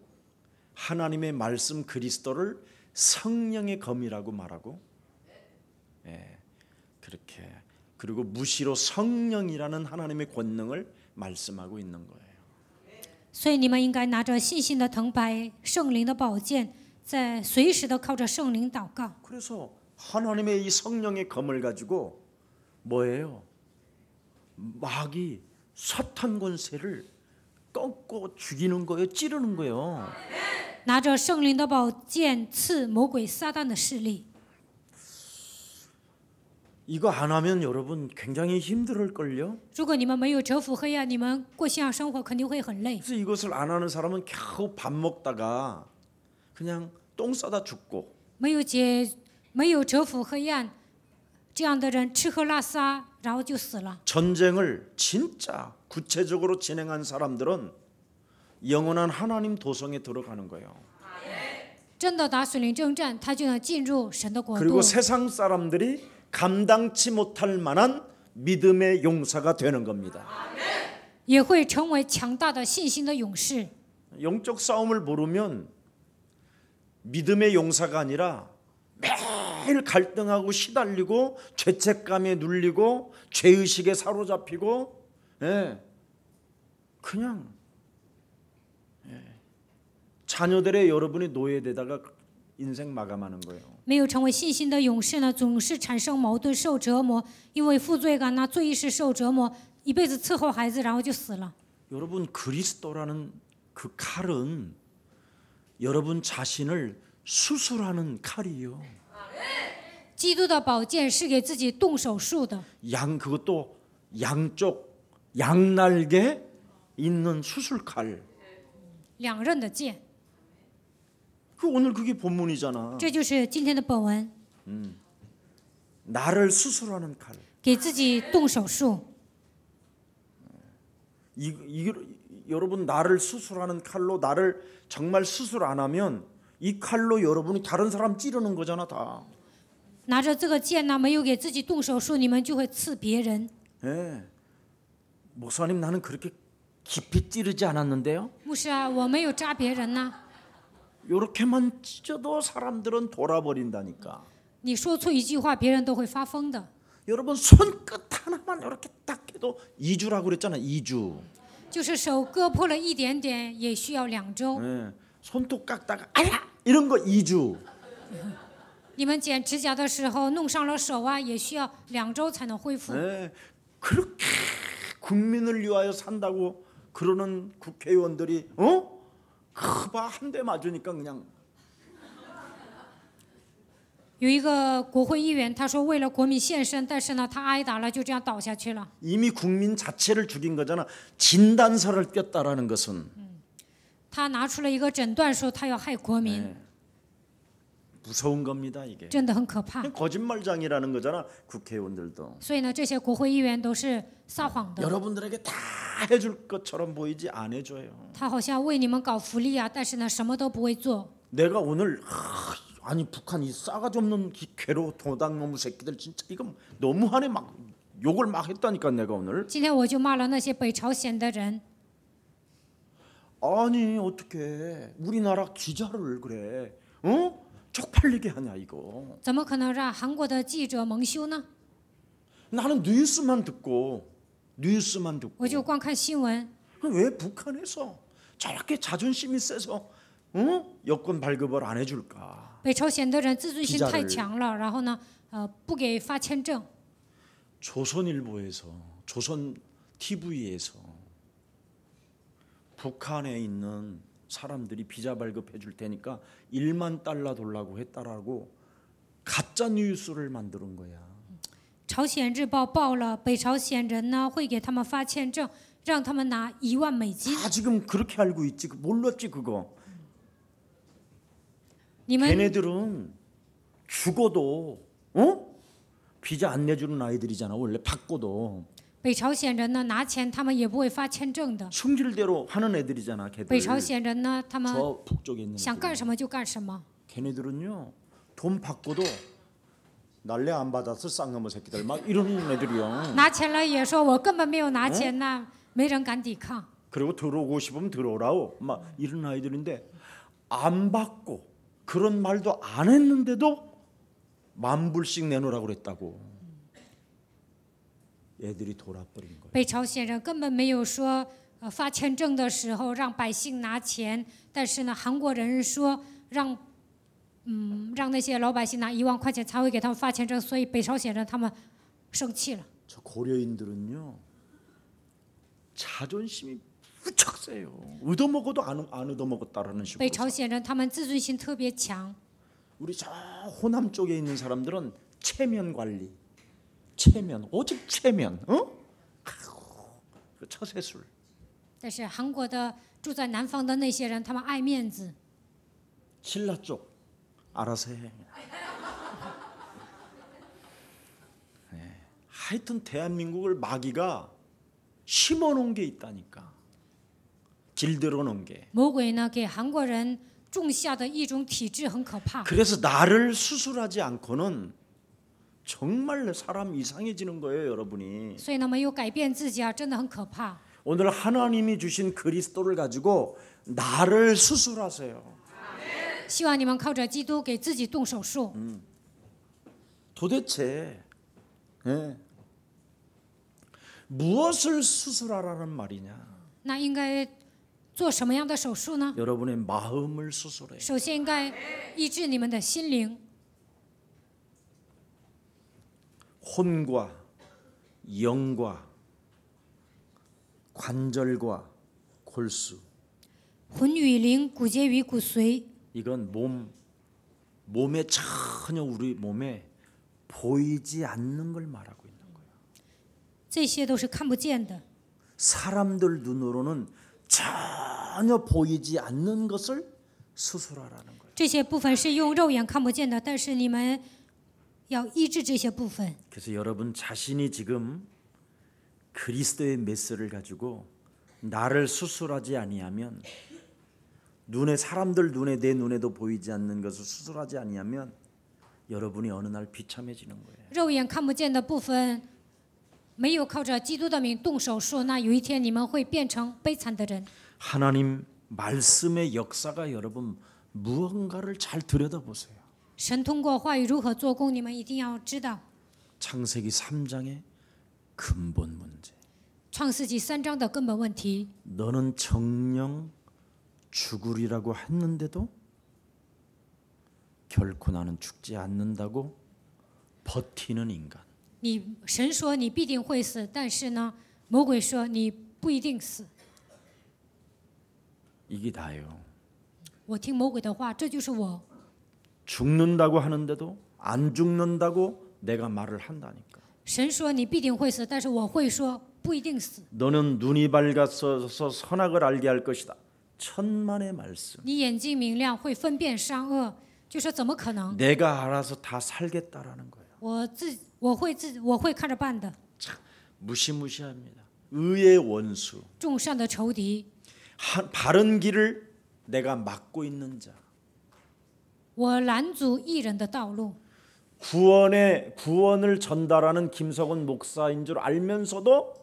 S1: 하나님의 말씀 그리스도를 성령의 검이라고 말하고 그렇게 그리고 무시로 성령이라는 하나님의 권능을 말씀하고 있는 거예요.
S2: 所以你们应该拿着信心的藤牌、圣灵的宝剑，在随时的靠着圣灵祷告。
S1: 그래서 하나님의 이 성령의 검을 가지고 뭐예요? 마귀 사탄 권세를 꺾고 죽이는 거예요. 찌르는 거예요.
S2: 拿着圣灵的宝剑刺魔鬼撒旦的势力。
S1: 이거 안 하면 여러분 굉장히 힘들을걸요.
S2: 如果你们没有折服黑暗，你们过信仰生活肯定会很累。
S1: 그래서 이것을 안 하는 사람은 겨우 밥 먹다가 그냥 똥 싸다 죽고
S2: 没有折服黑暗，这样的人吃喝拉撒，然后就死了。
S1: 전쟁을 진짜 구체적으로 진행한 사람들은 영원한 하나님 도성에 들어가는 거예요.
S2: 真的打水灵征战，他就能进入神的国度
S1: 그리고 。 세상 사람들이 감당치 못할 만한 믿음의 용사가 되는 겁니다.
S2: 也会成为强大的信心的勇士。
S1: 영적 싸움을 모르면 믿음의 용사가 아니라 매일 갈등하고 시달리고 죄책감에 눌리고 죄의식에 사로잡히고 그냥 자녀들의 여러분이 노예되다가 인생 마감하는 거예요.
S2: 没有成为信心的勇士呢，总是产生矛盾、受折磨，因为负罪感、罪意识受折磨，一辈子伺候孩子，然后就死了。
S1: 여러분 그리스도라는 그 칼은 여러분 자신을 수술하는 칼이요.
S2: 基督的宝剑是给自己动手术的，
S1: 그것도 양쪽 양날개 있는 수술칼.
S2: 两刃的剑。
S1: 오늘 그게 본문이잖아.
S2: 这就是今天的本文，
S1: 나를 수술하는 칼.
S2: 给自己动手术。
S1: 여러분 나를 수술하는 칼로 나를 정말 수술 안 하면 이 칼로 여러분이 다른 사람 찌르는 거잖아 다.
S2: 拿着这个剑呢，没有给自己动手术，你们就会刺别人。
S1: 목사님 나는 그렇게 깊이 찌르지 않았는데요.
S2: 牧师啊，我没有扎别人呢。
S1: 이렇게만 찢어도 사람들은 돌아버린다니까.
S2: 你说错一句话，别人都会发疯的。
S1: 여러분 손끝 하나만 이렇게 딱 해도 2주라고 그랬잖아. 2주.
S2: 就是手割破了一点点，也需要2周。
S1: 손톱 깎다가 아야 이런 거 2주.
S2: 你们剪指甲的时候弄伤了手啊，也需要2周才能恢复。
S1: 그렇게 국민을 위하여 산다고 그러는 국회의원들이 크바 한 대 맞으니까 그냥
S2: 有一个国会议员，他说为了国民献身，但是呢，他挨打了，就这样倒下去了。
S1: 이미 국민 자체를 죽인 거잖아. 진단서를 꼈다라는 것은
S2: 他拿出了一个诊断说他要害国民，
S1: 네. 무서운 겁니다 이게.
S2: 真的很可怕。
S1: 거짓말장이라는 거잖아 국회의원들도.
S2: 所以呢，这些国会议员都是撒谎的。
S1: 여러분들에게 다 해줄 것처럼 보이지 안 해줘요.
S2: 他好像为你们搞福利啊，但是呢，什么都不会做。
S1: 내가 오늘 아니 북한 이 싸가지 없는 괴로 도당놈의 새끼들 진짜 이거 너무하네 막 욕을 막 했다니까 내가 오늘.
S2: 今天我就骂了那些北朝鲜的人。
S1: 아니 어떻게 우리나라 기자를 그래? 쪽팔리게 하냐 이거.
S2: 怎么可能让韩国的记者蒙羞呢？
S1: 나는 뉴스만 듣고
S2: 我就光看新闻。
S1: 왜 북한에서 저렇게 자존심이 세서 여권 발급을 안 해줄까?
S2: 北朝鲜的人自尊心太强了，然后呢，不给发签证。
S1: 조선일보에서 조선 TV에서 북한에 있는 사람들이 비자 발급해 줄 테니까 1만 달러 돌라고 했다라고 가짜 뉴스를 만드는 거야.
S2: 朝鲜日报报了，北朝鲜人呢会给他们发签证，让他们拿1万美金。
S1: 다 지금 그렇게 알고 있지. 몰랐지 그거.
S2: 你们
S1: 걔네들은 죽어도 비자 안 내주는 아이들이잖아. 원래 받고도
S2: 北朝鲜人呢拿钱，他们也不会发签证的。
S1: 승질대로 하는 애들이잖아.
S2: 北
S1: 걔들.
S2: 朝鲜人呢，他们
S1: 저 북쪽에 있는
S2: 想干
S1: 애들.
S2: 什么就干什么。
S1: 걔네들은요 돈 받고도 날래 안 받았을 쌍놈의 새끼들 막 이러는 애들이요.
S2: 拿钱了也说我根本没有拿钱呐，没人敢抵抗。
S1: 그리고 들어오고 싶으면 들어오라고 막 이런 아이들인데 안 받고 그런 말도 안 했는데도 10,000불씩 내놓으라고 그랬다고. 애들이 돌아버린 거예요.
S2: 北朝鲜人根本没有说，发签证的时候让百姓拿钱，但是呢，韩国人说让那些老百姓拿1万块钱才会给他们发签证，所以北朝鲜人他们生气了。
S1: 저 고려인들은요 자존심이 무척 세요. 얻어먹어도 안 얻어먹었다라는
S2: 北
S1: 식으로.
S2: 朝鲜人他们自尊心特别强。
S1: 우리 저 호남 쪽에 있는 사람들은 체면 관리, 체면, 오직 체면, 그 처세술.
S2: 但是韩国的住在南方的那些人，他们爱面子。
S1: 신라 쪽 알아서 해. 네. 하여튼 대한민국을 마귀가 심어놓은 게 있다니까. 길들어 놓은 게.
S2: 魔鬼呢，给韩国人种下的一种体质很可怕。
S1: 그래서 나를 수술하지 않고는 정말 사람 이상해지는 거예요, 여러분이.
S2: 所以呢，没有改变自己啊，真的很可怕。
S1: 오늘 하나님이 주신 그리스도를 가지고 나를 수술하세요.
S2: 希望你们靠着基督给自己动手术。
S1: 도대체 무엇을 수술하라는 말이냐?
S2: 那应该做什么样的手术呢？
S1: 여러분의 마음을 수술해.
S2: 首先应该医治你们的心灵，
S1: 혼과 영과 관절과 골수.
S2: 魂与灵，骨节与骨髓。
S1: 이건 몸에 전혀 우리 몸에 보이지 않는 걸 말하고 있는 거예요.
S2: 这些都是看不见的。
S1: 사람들 눈으로는 전혀 보이지 않는 것을 수술하라는 거예요.
S2: 这些部分是用肉眼看不见的，但是你们要医治这些部分。
S1: 그래서 여러분 자신이 지금 그리스도의 메시를 가지고 나를 수술하지 아니하면 눈에 사람들 눈에 내 눈에도 보이지 않는 것을 수술하지 아니하면 여러분이 어느 날 비참해지는 거예요.
S2: 肉眼看不见的部分，没有靠着基督的名动手术，那有一天你们会变成悲惨的人。
S1: 하나님 말씀의 역사가 여러분 무언가를 잘 들여다보세요.
S2: 神通过话语如何做工，你们一定要知道。
S1: 창세기 3장의 근본 문제.
S2: 创世纪3章的根本问题，
S1: 너는 정령 죽으리라고 했는데도 결코 나는 죽지 않는다고 버티는 인간.
S2: 神说你必定会死，但是呢，魔鬼说你不一定死。
S1: 이게 다예요.
S2: 我听魔鬼的话，这就是我。
S1: 죽는다고 하는데도 안 죽는다고 내가 말을 한다니까.
S2: 神说你必定会死，但是我会说不一定死。
S1: 너는 눈이 밝아서 선악을 알게 할 것이다. 천만의 말씀.
S2: 你眼睛明亮，会分辨善恶，就说怎么可能？
S1: 내가 알아서 다 살겠다라는 거예요.
S2: 我会看着办的。
S1: 무시무시합니다. 의의 원수.
S2: 众善的仇敌，
S1: 바른 길을 내가 막고 있는 자.
S2: 我拦阻义人的道路。
S1: 구원을 전달하는 김석원 목사인 줄 알면서도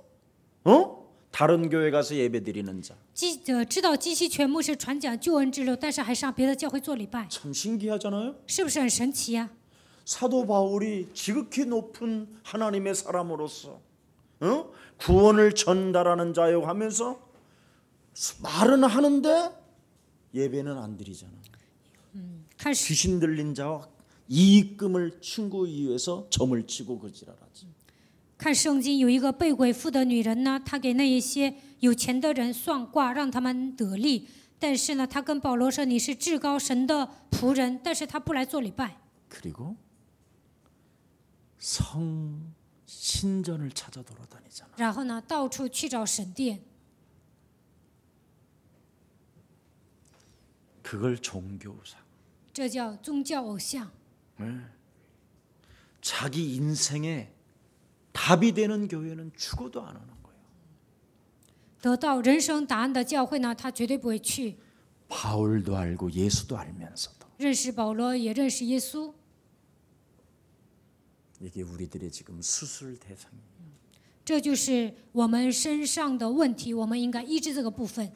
S1: 다른 교회 가서 예배드리는 자.
S2: 知道基西全牧是传讲救恩之路，但是还上别的教会做礼拜，
S1: 참 신기하잖아요.
S2: 是不是很神奇呀、
S1: 사도 바울이 지극히 높은 하나님의 사람으로서 구원을 전달하는 자요 하면서 말은 하는데 예배는 안 드리잖아.
S2: 看圣
S1: 귀신 들린 자와 이익금을 친구이기 위해서 점을 치고 그지랄하지.
S2: 看圣经有一个被鬼附的女人呢，她给那一些有钱的人算卦，让他们得利。但是呢，她跟保罗说：“你是至高神的仆人。”但是她不来做礼拜。
S1: 그리고 성 신전을 찾아 돌아다니잖아.
S2: 然后呢，到处去找神殿，
S1: 그걸 종교상.
S2: 这叫宗教偶像。
S1: 자기 인생에 답이 되는 교회는 죽어도 안 오는 거예요.
S2: 得到人生答案的教会呢，他绝对不会去。
S1: 바울도 알고 예수도 알면서도
S2: 认识保罗，也认识耶稣，
S1: 이게 우리들의 지금 수술 대상이에요.
S2: 这就是我们身上的问题，我们应该医治这个部分。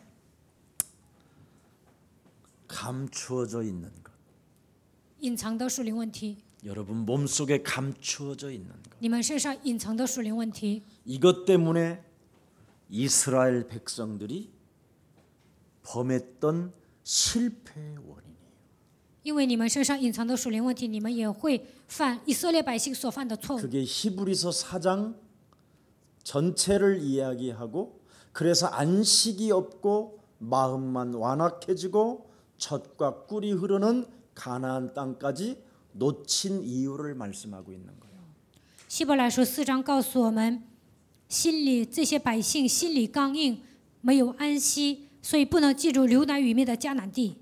S1: 감추어져 있는 것.
S2: 隐藏的属灵问题，
S1: 여러분 몸속에 감추어져 있는 것.
S2: 你们身上隐藏的属灵问题，
S1: 이것 때문에 이스라엘 백성들이 범했던 실패의 원인이에요.
S2: 因为你们身上隐藏的属灵问题，你们也会犯以色列百姓所犯的错误。
S1: 그게 히브리서 4장 전체를 이야기하고 그래서 안식이 없고 마음만 완악해지고 젖과 꿀이 흐르는 가나안 땅까지 놓친 이유를 말씀하고 있는 거예요.
S2: 希伯来书4章告诉我们，这些百姓心里刚硬，没有安息，所以不能记住流奶与蜜的迦南地。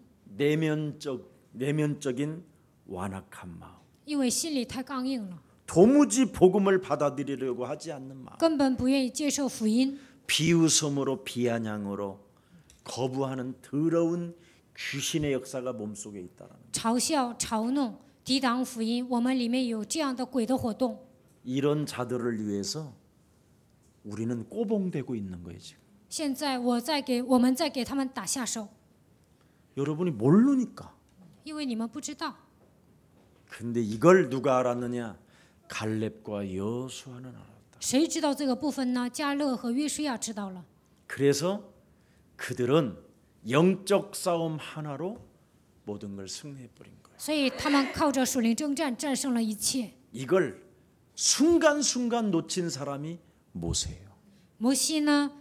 S1: 내면적인 완악한 마음.
S2: 因为心里太刚硬了，
S1: 도무지 복음을 받아들이려고 하지 않는 마음.
S2: 根本不愿意接受福音，
S1: 비웃음으로 비아냥으로 거부하는 더러운 귀신의 역사가 몸속에 있다라는.
S2: 嘲笑、嘲弄、抵挡福音。我们里面有这样的鬼的活动。
S1: 이런 자들을 위해서 우리는 꼬봉되고 있는 거예요 지금.
S2: 现在我们在给他们打下手，
S1: 여러분이 모르니까.
S2: 因为你们不知道。
S1: 근데 이걸 누가 알았느냐? 갈렙과 여수아는 알았다.
S2: 谁知道这个部分呢？加勒和约书亚知道了。
S1: 그래서 그들은 영적 싸움 하나로 모든 걸 승리해 버린 거예요.
S2: 所以他们靠着属灵征战战胜了一切。
S1: 이걸 순간순간 놓친 사람이 모세예요.
S2: 摩西呢，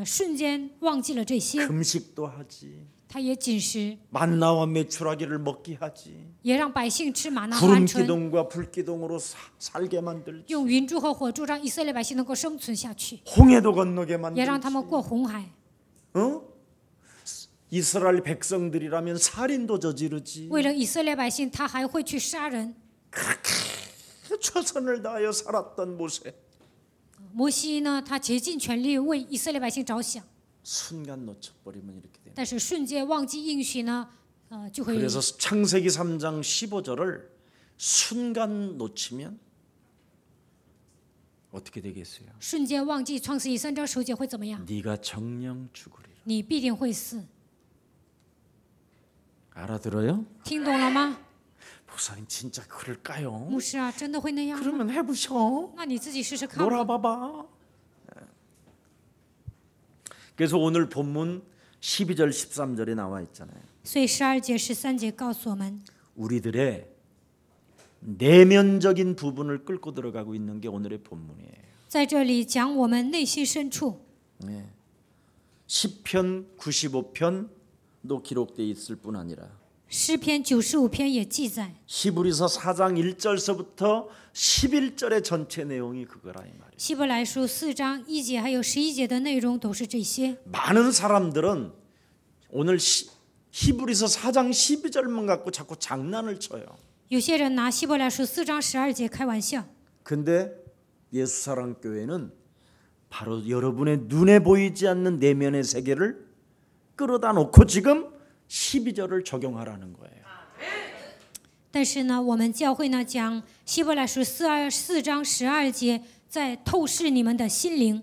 S2: 瞬间忘记了这些，
S1: 금식도 하지.
S2: 他也禁食，
S1: 만나와 메추라기를 먹게 하지.
S2: 也让百姓吃玛纳和鹌鹑，
S1: 구름기둥과 불기둥으로 살게 만들지.
S2: 用云柱和火柱让以色列百姓能够生存下去，
S1: 홍해도 건너게
S2: 也让他们
S1: 만들지.
S2: 过红海。
S1: 이스라엘 백성들이라면 살인도 저지르지.
S2: 为了以色列百姓，他还会去杀人。
S1: 최선을 다하여 살았던 모세.
S2: 摩西呢，他竭尽全力为以色列百姓着想，
S1: 순간 놓쳐버리면 이렇게 됩니다.
S2: 但是瞬间忘记应许呢，就会
S1: 그래서 창세기 3장 15절을 순간 놓치면 어떻게 되겠어요?
S2: 瞬间忘记创世纪3章9节会怎么样？
S1: 네가 정령 죽으리라.
S2: 你必定会死。
S1: 알아들어요?
S2: 听懂了吗？
S1: 목사님 진짜 그럴까요?
S2: 牧师啊，真的会那样吗？
S1: 그러면 해보셔.
S2: 那你自己试试看吧。
S1: 놀아봐봐. 그래서 오늘 본문 12절 13절에 나와 있잖아요.
S2: 所以12节、13节告诉我们，
S1: 우리들의 내면적인 부분을 끌고 들어가고 있는 게 오늘의 본문이에요.
S2: 在这里讲我们内心深处。
S1: 시편 95편도 기록되어 있을 뿐 아니라
S2: 诗篇95篇也记载，
S1: 히브리서 4장 1절서부터 11절의 전체 내용이 그거라 이 말이에요.
S2: 希伯来书4章1节还有11节的内容都是这些。
S1: 많은 사람들은 오늘 히브리서 4장 12절만 갖고 자꾸 장난을 쳐요.
S2: 有些人拿希伯来书4章12节开玩笑，
S1: 근데 예수사랑교회는 바로 여러분의 눈에 보이지 않는 내면의 세계를 끌어다 놓고 지금 12절을 적용하라는 거예요.
S2: 但是呢，我们教会呢讲希伯来书4章12节，在透视你们的心灵。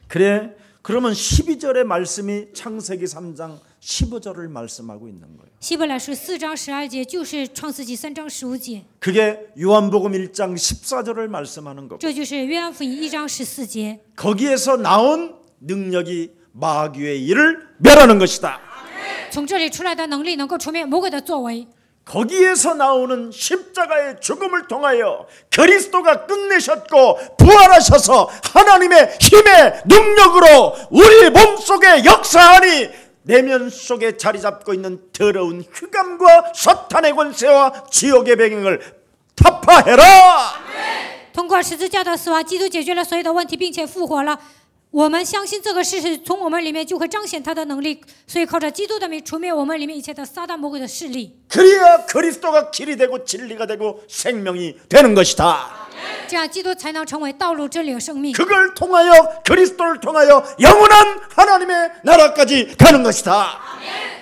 S1: 그래, 그러면 12절의 말씀이 창세기 3장 15절을 말씀하고 있는 거예요.
S2: 希伯来书4章12节就是创世纪3章15节，
S1: 그게 요한복음 1장 14절을 말씀하는 거고
S2: 这就是约翰福音1章14节。
S1: 거기에서 나온 능력이 마귀의 일을 멸하는 것이다.
S2: 从这里出来的能力能够除灭魔鬼的作为，
S1: 거기에서 나오는 십자가의 죽음을 통하여 그리스도가 끝내셨고 부활하셔서 하나님의 힘의 능력으로 우리 몸속에 역사하니 내면 속에 자리 잡고 있는 더러운 흑암과 사탄의 권세와 지옥의 병행을 타파해라.
S2: 通过十字架的死亡，基督解决了所有的问题，并且复活了。我们相信这个事实，从我们里面就会彰显他的能力。所以靠着基督的名，除灭我们里面一切的撒旦魔鬼的势力。
S1: 그래야 그리스도가 길이 되고 진리가 되고 생명이 되는 것이다.
S2: 这样基督才能成为道路、真理和生命。
S1: 그걸 통하여 그리스도를 통하여 영원한 하나님의 나라까지 가는 것이다.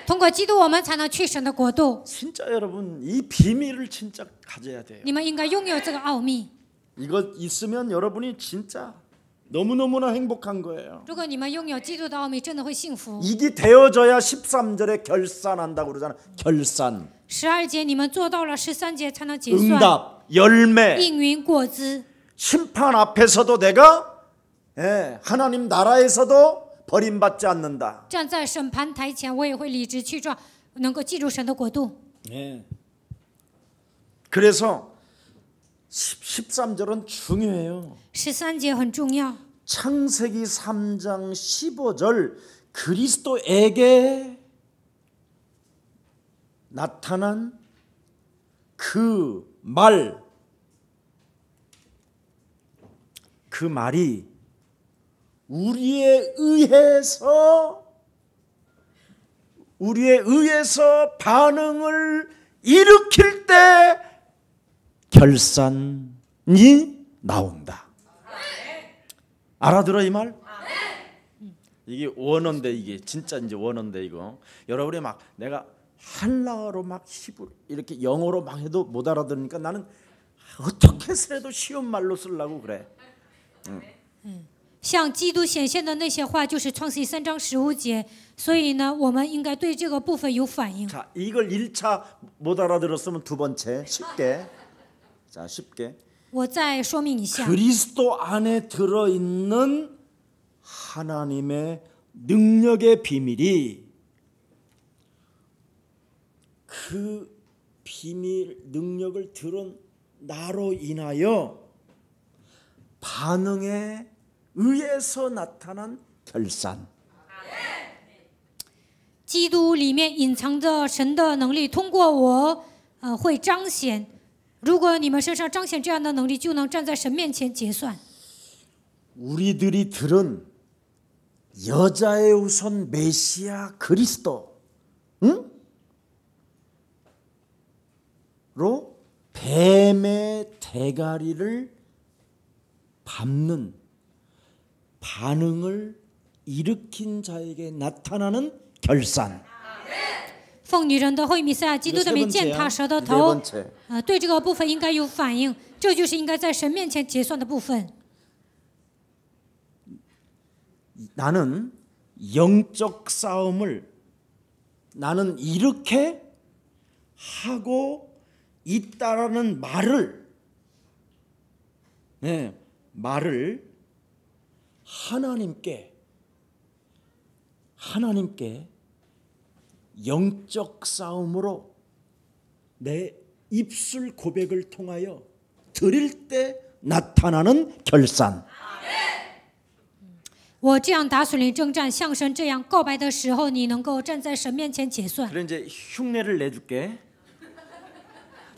S2: 通过基督，我们才能去神的国度。
S1: 진짜 여러분 이 비밀을 진짜 가져야 돼요.
S2: 你们应该拥有这个奥秘。
S1: 이거 있으면 여러분이 진짜 너무너무나 행복한 거예요.
S2: 如果你们拥有基督的奥秘，真的会幸福。
S1: 이게 되어져야 13절에 결산한다고 그러잖아. 결산,
S2: 12节你们做到了，13节才能结算。
S1: 응답, 열매,
S2: 应允果子，
S1: 심판 앞에서도 내가 하나님 나라에서도 버림받지 않는다.
S2: 站在审判台前，我也会理直气壮，能够记住神的国度。
S1: 그래서 13절은 중요해요.
S2: 13节很重要。
S1: 창세기 3장 15절 그리스도에게 나타난 그 말이 우리에 의해서 반응을 일으킬 때 결산이 나온다. 알아들어 이 말? 이게 원어인데 이게 진짜 이제 원어인데 이거 여러분이 막 내가 한라어로 막 히브리 이렇게 영어로 막 해도 못 알아들으니까 나는 어떻게 해서라도 쉬운 말로 쓰려고 그래.
S2: 向基督显现的那些话，就是创世记3章15节。所以呢，我们应该对这个部分有反应。
S1: 자, 이걸 1차 못 알아들었으면 두 번째 쉽게. 자, 쉽게.
S2: 我再说明一下，
S1: 그리스도 안에 들어 있는 하나님의 능력의 비밀이 그 비밀 능력을 들은 나로 인하여 반응에 의해서 나타난 결산.
S2: 基督里面隐藏着神的能力，通过我会彰显。如果你们身上彰显这样的能力，就能站在神面前结算。
S1: 우리들이 들은 여자의 우선 메시아 그리스도, 응? 로 뱀의 대가리를 밟는 반응을 일으킨 자에게 나타나는 결산.
S2: 奉女人的后裔弥赛亚基督的名践踏蛇的头，对这个部分应该有反应，这就是应该在神面前结算的部分。
S1: 나는 영적 싸움을 나는 이렇게 하고 있다라는 말을 하나님께 영적 싸움으로 내 입술 고백을 통하여 드릴 때 나타나는 결산.
S2: 我这样打属灵征战，像神这样告白的时候，你能够站在神面前结算。
S1: 그래 이제 흉내를 내줄게.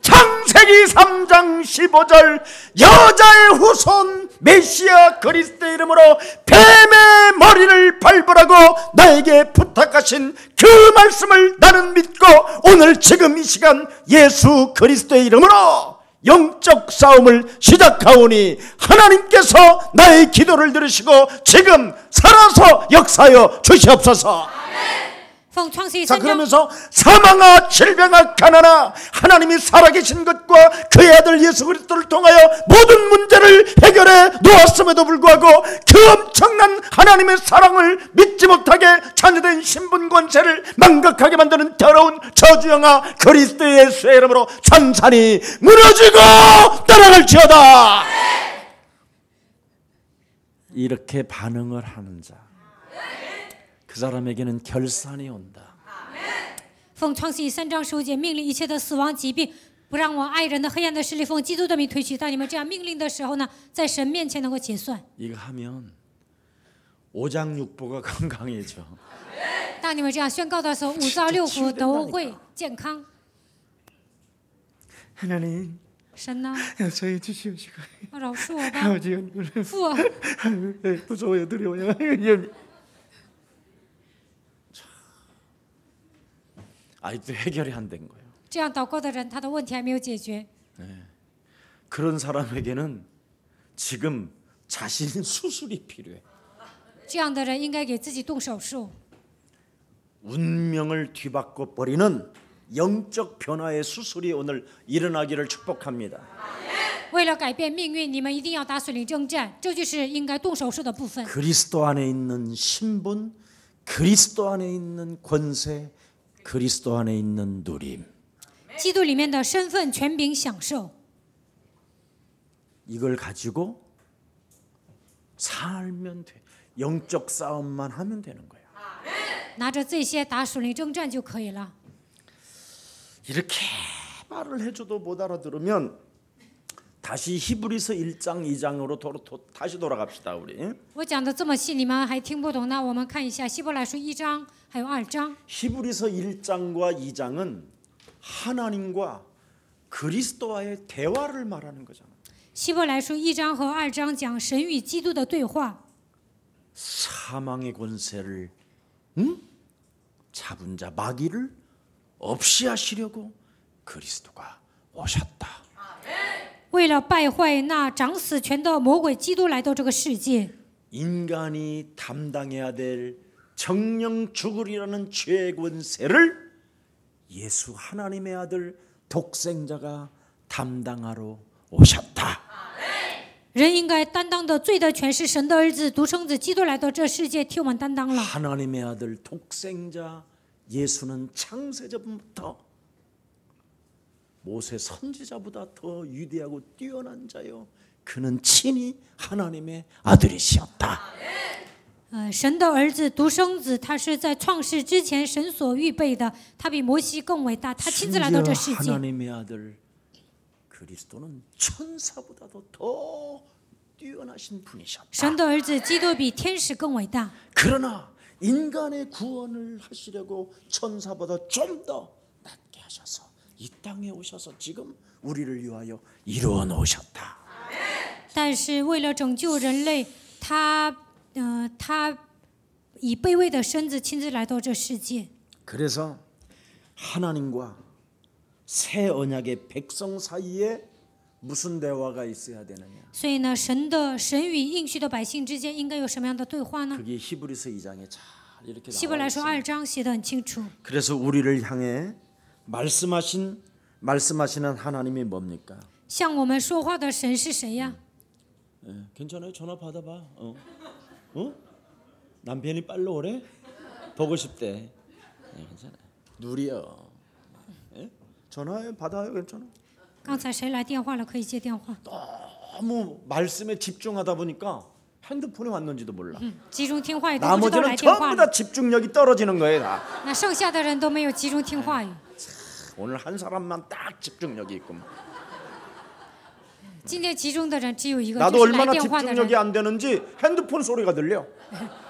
S1: 창세기 3장 15절 여자의 후손 메시아 그리스도의 이름으로 뱀의 머리를 밟으라고 나에게 부탁하신 그 말씀을 나는 믿고 오늘 지금 이 시간 예수 그리스도의 이름으로 영적 싸움을 시작하오니 하나님께서 나의 기도를 들으시고 지금 살아서 역사하여 주시옵소서.
S2: 奉创世记
S1: 자
S2: 3章
S1: 그러면서 사망아 질병아 가난아 하나님이 살아계신 것과 그의 아들 예수 그리스도를 통하여 모든 문제를 해결해 놓았음에도 불구하고 그 엄청난 하나님의 사랑을 믿지 못하게 자녀된 신분 권세를 망각하게 만드는 더러운 저주영아 그리스도 예수의 이름으로 산산이 무너지고 떠나갈지어다. 이렇게 반응을 하는 자 그 사람에게는 결산이 온다.
S2: 奉创世记3章15节命令一切的死亡疾病，不让我爱人的黑暗的势力奉基督的名推去。当你们这样命令的时候呢，在神面前能够结算。
S1: 이거 하면 오장육부가 건강해져.
S2: 当你们这样宣告的时候，五脏六腑都会健康。
S1: 하나님
S2: 神呢，
S1: 저희 주시옵시고
S2: 饶恕我吧，
S1: 아버지
S2: 父啊，
S1: 무서워요 두려워요. 아직도 해결이 안 된 거예요.
S2: 这样祷告的人，他的问题还没有解决。
S1: 그런 사람에게는 지금 자신 수술이 필요해.
S2: 这样的人应该给自己动手术。
S1: 운명을 뒤바꿔 버리는 영적 변화의 수술이 오늘 일어나기를 축복합니다.
S2: 为了改变命运，你们一定要打属灵征战，这就是应该动手术的部分。
S1: 그리스도 안에 있는 신분, 그리스도 안에 있는 권세, 그리스도 안에 있는 누림.
S2: 基督里面的身份、权柄、享受，
S1: 이걸 가지고 살면 돼. 영적 싸움만 하면 되는 거야.
S2: 拿着这些打属灵征战就可以了。
S1: 이렇게 말을 해줘도 못 알아들으면 다시 히브리서 1장 2장으로 다시 돌아갑시다 우리.
S2: 我讲的这么细，你们还听不懂？那我们看一下希伯来书1章还有2章。
S1: 히브리서 1장과 2장은 하나님과 그리스도와의 대화를 말하는 거잖아.
S2: 希伯来书1章和2章讲神与基督的对话。
S1: 사망의 권세를 잡은 자 마귀를 없이 하시려고 그리스도가 오셨다.
S2: 为了败坏那掌死权的魔鬼，基督来到这个世界。
S1: 인간이 담당해야 될 정령 죽으리라는 죄의 권세를 예수 하나님의 아들 독생자가 담당하러 오셨다.
S2: 人应该担当的罪的权是神的儿子独生子基督来到这世界替我们担当了。
S1: 하나님의 아들 독생자 예수는 창세전부터 모세 선지자보다 더 위대하고 뛰어난 자요 그는 친히 하나님의 아들이시었다.
S2: 神的儿子独生子，他是在创世之前神所预备的，他比摩西更伟大，他亲自来到这世界。
S1: 하나님의 아들 그리스도는 천사보다도 더 뛰어나신 분이셨다.
S2: 神的儿子基督比天使更伟大。
S1: 그러나 인간의 구원을 하시려고 천사보다 좀 더 낮게 하셔서 이 땅에 오셔서 지금 우리를 위하여 이루어 놓으셨다.
S2: 但是为了拯救人类，他以卑微的身子亲自来到这世界。
S1: 그래서 하나님과 새 언약의 백성 사이에 무슨 대화가 있어야 되느냐?
S2: 所以呢，神与应许的百姓之间应该有什么样的对话呢？
S1: 그게 히브리서 2장에 잘 이렇게
S2: 希伯
S1: 나와
S2: 来书
S1: 있어요.
S2: 2章写得很清楚。
S1: 그래서 우리를 향해 말씀하시는 하나님이 뭡니까?
S2: 向我们说话的神是谁呀？
S1: 괜찮아요. 전화 받아봐. 남편이 빨리 오래? 보고 싶대. 괜찮아. 누리요. 전화해 받아요. 괜찮아.
S2: 刚才谁来电话了？可以接电话。
S1: 너무 말씀에 집중하다 보니까 핸드폰이 왔는지도 몰라.
S2: 集中听话语都不知道
S1: 나머지는
S2: 来电话
S1: 전부
S2: 了。
S1: 다 집중력이 떨어지는 거예요. 다.
S2: 那剩下的人都没有集中听话语。
S1: 오늘 한 사람만 딱 집중력이 있구만.
S2: 今天集中的人只有一个，
S1: 나도
S2: 就是来
S1: 얼마나
S2: 电话的
S1: 집중력이
S2: 人。
S1: 안 되는지 핸드폰 소리가 들려.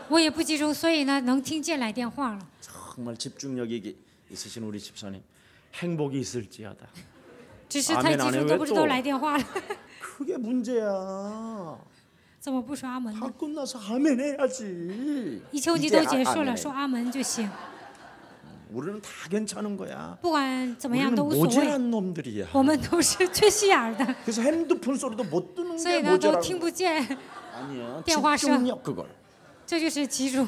S2: 我也不集中，所以呢，能听见来电话了。
S1: 정말 집중력이 있으신 우리 집사님 행복이 있을지어다.
S2: 只是太集中都不知道来电话了，
S1: 그게 문제야.
S2: 怎么不说阿门
S1: 다
S2: 呢？
S1: 끝나서 아멘 해야지.
S2: 一求你都结束了，说阿门就行，
S1: 우리는 다 괜찮은 거야.
S2: 不管怎么样
S1: 우리는
S2: 都无所谓。
S1: 모자란 놈들이야.
S2: 我们都是缺心眼儿的，
S1: 그래서 핸드폰 소리도 못 듣는
S2: 所
S1: 게
S2: 以呢都
S1: 모자란
S2: 听不见，
S1: 아니야.
S2: 电话声。
S1: 집중력 그걸.
S2: 这就是集中。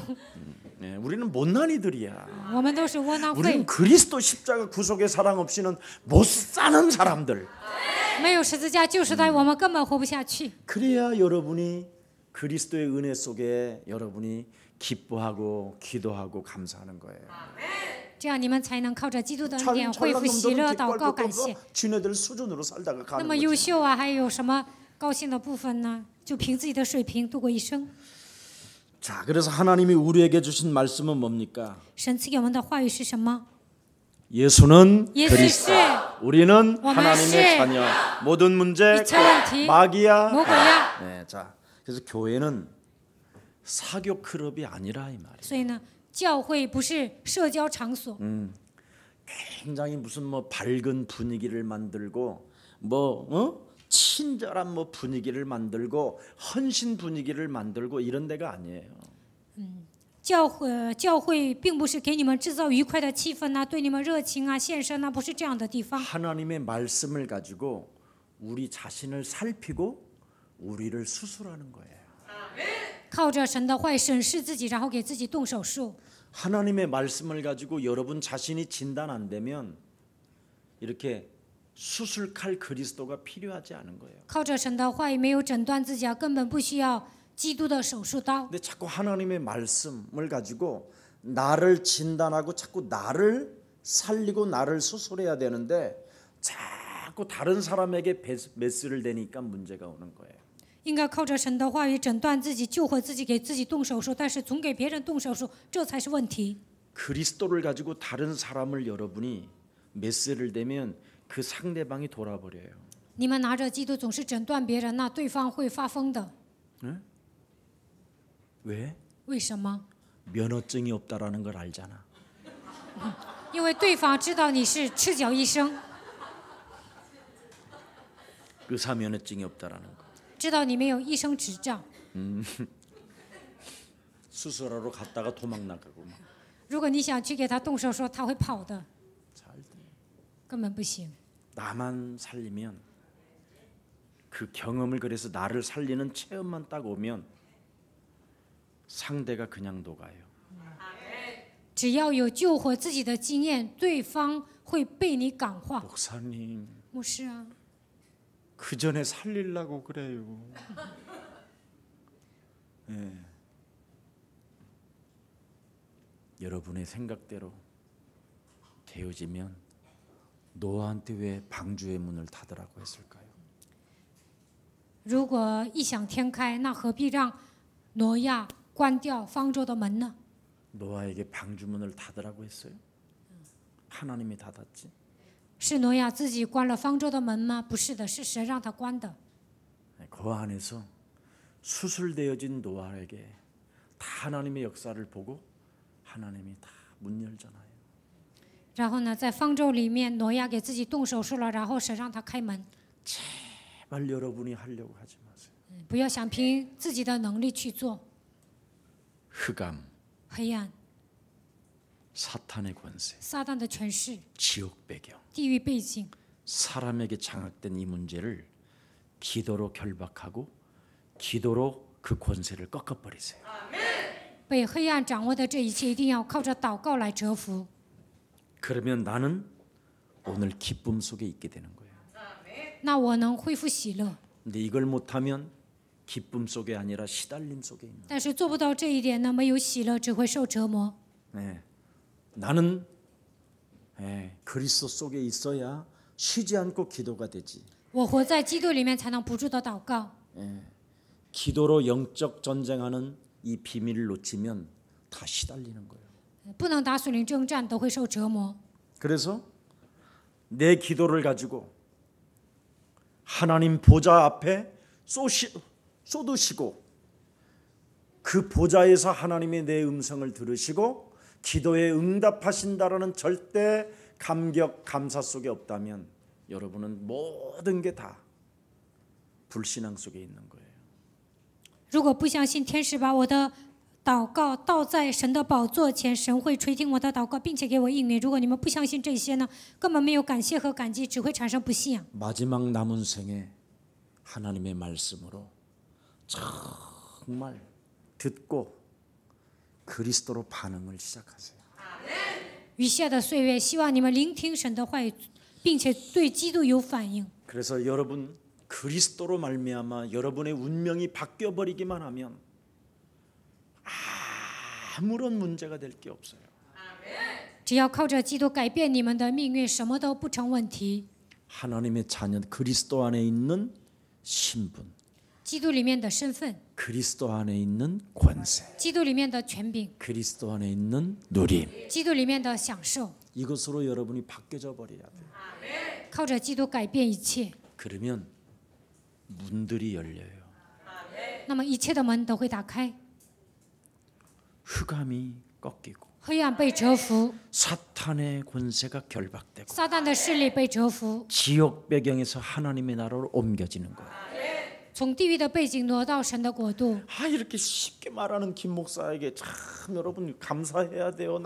S1: 네, 우리는 못난이들이야.
S2: 我们都是窝囊
S1: 우리는
S2: 废，
S1: 그리스도 십자가 구속의 사랑 없이는 못 사는 사람들.
S2: 没有十字架救赎的，我们根本活不下去。
S1: 그래야 여러분이 그리스도의 은혜 속에 여러분이 기뻐하고 기도하고 감사하는 거예요.
S2: 这样你们才能靠着基督的恩典
S1: 잘
S2: 恢复
S1: 난
S2: 喜
S1: 놈들은
S2: 乐、
S1: 기뻐할
S2: 祷告、
S1: 것도
S2: 感
S1: 없어.
S2: 谢。
S1: 지네들 수준으로 살다가
S2: 那
S1: 가는
S2: 么优
S1: 거지.
S2: 秀啊，还有什么高兴的部分呢？就凭自己的水平度过一生。
S1: 자, 그래서 하나님이 우리에게 주신 말씀은 뭡니까?
S2: 神赐给我们的话语是什么？
S1: 예수는
S2: 耶稣
S1: 그리스도.
S2: 是
S1: 우리는
S2: 워만
S1: 하나님의
S2: 씨.
S1: 자녀. 모든 문제
S2: 이차 원티.
S1: 마귀야.
S2: 魔鬼呀。
S1: 네, 자, 그래서 교회는 사교 클럽이 아니라 이 말이에요.
S2: 所以呢，教会不是社交场所，
S1: 굉장히 무슨 뭐 밝은 분위기를 만들고 친절한 뭐 분위기를 만들고 헌신 분위기를 만들고 이런 데가 아니에요.
S2: 教会并不是给你们制造愉快的气氛呐、对你们热情啊、献身呐、不是这样的地方。
S1: 하나님의 말씀을 가지고 우리 자신을 살피고 우리를 수술하는 거예요.
S2: 靠着神的话语审视自己，然后给自己动手术。
S1: 하나님의 말씀을 가지고 여러분 자신이 진단 안 되면 이렇게 수술칼 그리스도가 필요하지 않은 거예요.
S2: 靠着神的话语没有诊断自己啊，根本不需要基督的手术刀。
S1: 근데 자꾸 하나님의 말씀을 가지고 나를 진단하고 자꾸 나를 살리고 나를 수술해야 되는데 자꾸 다른 사람에게 메스를 대니까 문제가 오는 거예요.
S2: 应该靠着神的话语诊断自己、救活自己，给自己动手术，但是总给别人动手术，这才是问题。
S1: 그리스도를 가지고 다른 사람을 여러분이 메스를 대면 그 상대방이 돌아버려요.
S2: 你们拿着基督总是诊断别人，那对方会发疯的。
S1: 왜?
S2: 为什么？
S1: 면허증이 없다라는 걸 알잖아.
S2: 因为对方知道你是赤脚医生，
S1: 의사 면허증이 없다라는 거.
S2: 知道你没有医生执照。
S1: 수술하러 갔다가 도망 나가고 막.
S2: 如果你想去给他动手术，他会跑的，
S1: 잘 돼.
S2: 根本不行。
S1: 나만 살리면 그 경험을 그래서 나를 살리는 체험만 딱 오면 상대가 그냥 녹아요.
S2: 只要有救活自己的经验，对方会被你感化。
S1: 목사님
S2: 牧师啊，
S1: 그 전에 살리려고 그래요. 예. 여러분의 생각대로 되어지면 노아한테 왜 방주의 문을 닫으라고 했을까요?
S2: 如果异想天开，那何必让挪亚关掉方舟的门呢？
S1: 노아에게 방주문을 닫으라고 했어요? 하나님이 닫았지.
S2: 是挪亚自己关了方舟的门吗？不是的，是神让他关的。
S1: 그 안에서 수술되어진 노아에게 다 하나님의 역사를 보고 하나님이 다 문 열잖아요.
S2: 然后呢，在方舟里面，挪亚给自己动手术了，然后神让他开门。
S1: 제발 여러분이 하려고 하지 마세요.
S2: 不要想凭自己的能力去做。
S1: 흑암,
S2: 黑暗、
S1: 사탄의 권세,
S2: 撒旦的权势、
S1: 지옥 배경,
S2: 地狱背景，
S1: 사람에게 장악된 이 문제를 기도로 결박하고 기도로 그 권세를 꺾어버리세요.
S2: 被黑暗掌握的这一切，一定要靠着祷告来折服。
S1: 그러면 나는 오늘 기쁨 속에 있게 되는 거예요.
S2: 那我能恢复喜乐。
S1: 근데 이걸 못하면 기쁨 속에 아니라 시달림 속에 있는.
S2: 但是做不到这一点呢，没有喜乐，只会受折磨。
S1: 네. 나는 그리스도 속에 있어야 쉬지 않고 기도가 되지.
S2: 我活在基督里面，才能不住的祷告。
S1: 기도로 영적 전쟁하는 이 비밀을 놓치면 다 시달리는 거예요.
S2: 不能打属灵征战，都会受折磨。
S1: 그래서 내 기도를 가지고 하나님 보좌 앞에 쏟으시고 그 보좌에서 하나님의 내 음성을 들으시고 기도에 응답하신다라는 절대 감격 감사 속에 없다면 여러분은 모든 게 다 불신앙 속에 있는 거예요.
S2: 如果不相信天使把我的祷告倒在神的宝座前，神会垂听我的祷告，并且给我应允。如果你们不相信这些呢，根本没有感谢和感激，只会产生不信仰。
S1: 마지막 남은 생에 하나님의 말씀으로 정말 듣고 그리스도로 반응을 시작하세요.
S2: 余下的岁月，希望你们聆听神的话语，并且对基督有反应。
S1: 그래서 여러분 그리스도로 말미암아 여러분의 운명이 바뀌어 버리기만 하면 아무런 문제가 될 게 없어요.
S2: 只要靠着基督改变你们的命运，什么都不成问题。
S1: 하나님의 자녀 그리스도 안에 있는 신분,
S2: 基督里面的身份，
S1: 그리스도 안에 있는 권세,
S2: 基督里面的权柄，
S1: 그리스도 안에 있는 누림.
S2: 基督里面的享受，
S1: 이것으로 여러분이 바뀌어져 버려야 돼요.
S2: 靠着基督改变一切，
S1: 그러면 문들이 열려요.
S2: 那么一切的门都会打开，
S1: 흑암이 꺾이고
S2: 黑暗被折服，
S1: 사탄의 권세가 결박되고
S2: 撒旦的势力被折服，
S1: 지옥 배경에서 하나님의 나라로 옮겨지는 거예요.
S2: 从地狱的背景挪到神的国度。
S1: 이렇게 쉽게 말하는 김 목사에게 참 여러분 감사해야 돼요.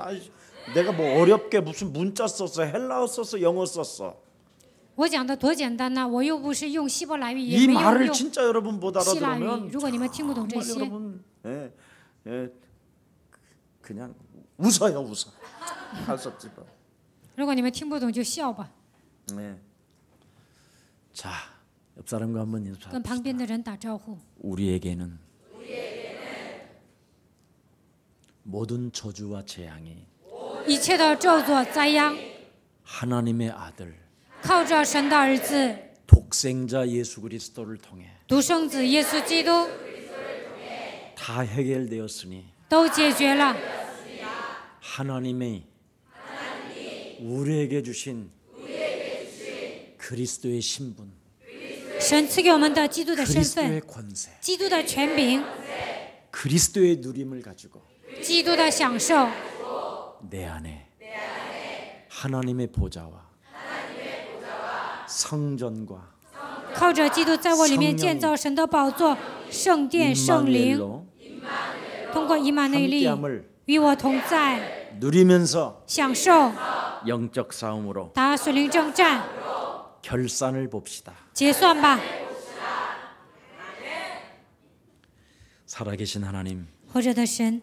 S1: 내가 뭐 어렵게 무슨 문자 썼어, 헬라어 썼어, 영어 썼어.
S2: 我讲的多简单呐、我又不是用希伯来语，
S1: 이
S2: 也没有
S1: 말을
S2: 用
S1: 진짜 여러분 못
S2: 希腊语。
S1: 알아들으면
S2: 如果你们听不懂这
S1: 정말
S2: 些，
S1: 여러분 그냥 웃어요, 웃어. 할 수 없지 뭐.
S2: 如果你们听不懂就笑吧，
S1: 네. 자, 옆 사람과 한번
S2: 跟
S1: 인사합시다.
S2: 旁边的人打招呼。
S1: 우리에게는 모든 저주와 재앙이
S2: 一切的咒诅灾殃，
S1: 하나님의 아들
S2: 靠着神的儿子
S1: 독생자 예수 그리스도를 통해
S2: 独生子耶稣基督
S1: 다 해결되었으니
S2: 都解决了。
S1: 하나님이 우리에게 주신 그리스도의 신분,
S2: 神赐给我们的基督的身份
S1: 그리스도의 ， 권세,
S2: 基督的权柄，
S1: 그리스도의 누림을 가지고
S2: 基督的享受，
S1: 내 안에 하나님의 보좌와 성전과
S2: 靠着基督在我里面建造神的宝座、圣殿、圣灵，
S1: 임마누엘로
S2: 通过以马内利
S1: 함께함을
S2: 与我同在，
S1: 누리면서
S2: 享受
S1: 영적 싸움으로
S2: 打属灵征战，
S1: 결산을 봅시다.
S2: 结算吧。
S1: 살아계신 하나님,
S2: 活着的神，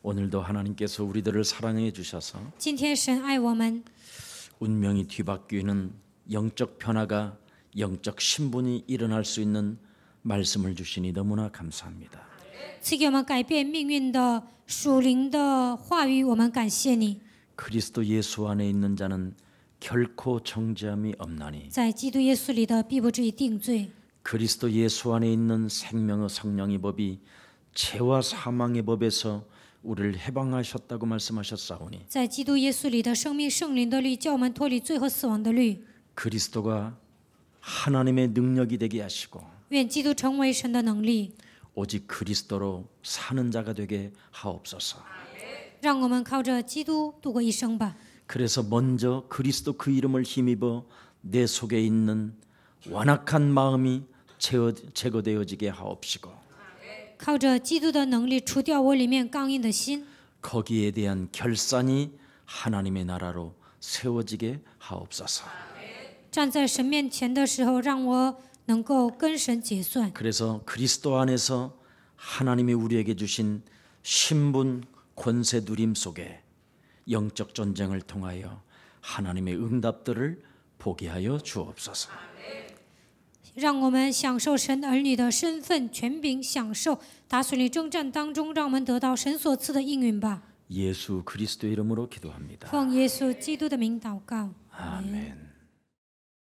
S1: 오늘도 하나님께서 우리들을 사랑해 주셔서
S2: 今天神爱我们，
S1: 운명이 뒤바뀌는 영적 변화가 영적 신분이 일어날 수 있는 말씀을 주시니 너무나 감사합니다.
S2: 赐给我们改变命运的属灵的话语，我们感谢你。
S1: 그리스도 예수 안에 있는 자는 결코 정죄함이 없나니
S2: 在基督耶稣里的必不至于定罪，
S1: 그리스도 예수 안에 있는 생명의 성령의 법이 죄와 사망의 법에서 우리를 해방하셨다고 말씀하셨사오니
S2: 在基督耶稣里的生命圣灵的律，叫我们脱离罪和死亡的律。
S1: 그리스도가 하나님의 능력이 되게 하시고
S2: 愿基督成为神的能力，
S1: 오직 그리스도로 사는 자가 되게 하옵소서.
S2: 让我们靠着基督度过一生吧。
S1: 그래서 먼저 그리스도 그 이름을 힘입어 내 속에 있는 완악한 마음이 제거되어지게 하옵시고
S2: 靠着基督的能力，除掉我里面刚硬的心，
S1: 거기에 대한 결산이 하나님의 나라로 세워지게 하옵소서.
S2: 站在神面前的时候，让我能够跟神结算。
S1: 그래서 그리스도 안에서 하나님이 우리에게 주신 신분 권세 누림 속에 영적 전쟁을 통하여 하나님의 응답들을 보게 하여 주옵소서.
S2: 让我们享受神儿女的身份、权柄，享受打属灵征战当中，让我们得到神所赐的应允吧。
S1: 예수 그리스도 이름으로 기도합니다.
S2: 奉耶稣基督的名祷告，
S1: 아멘.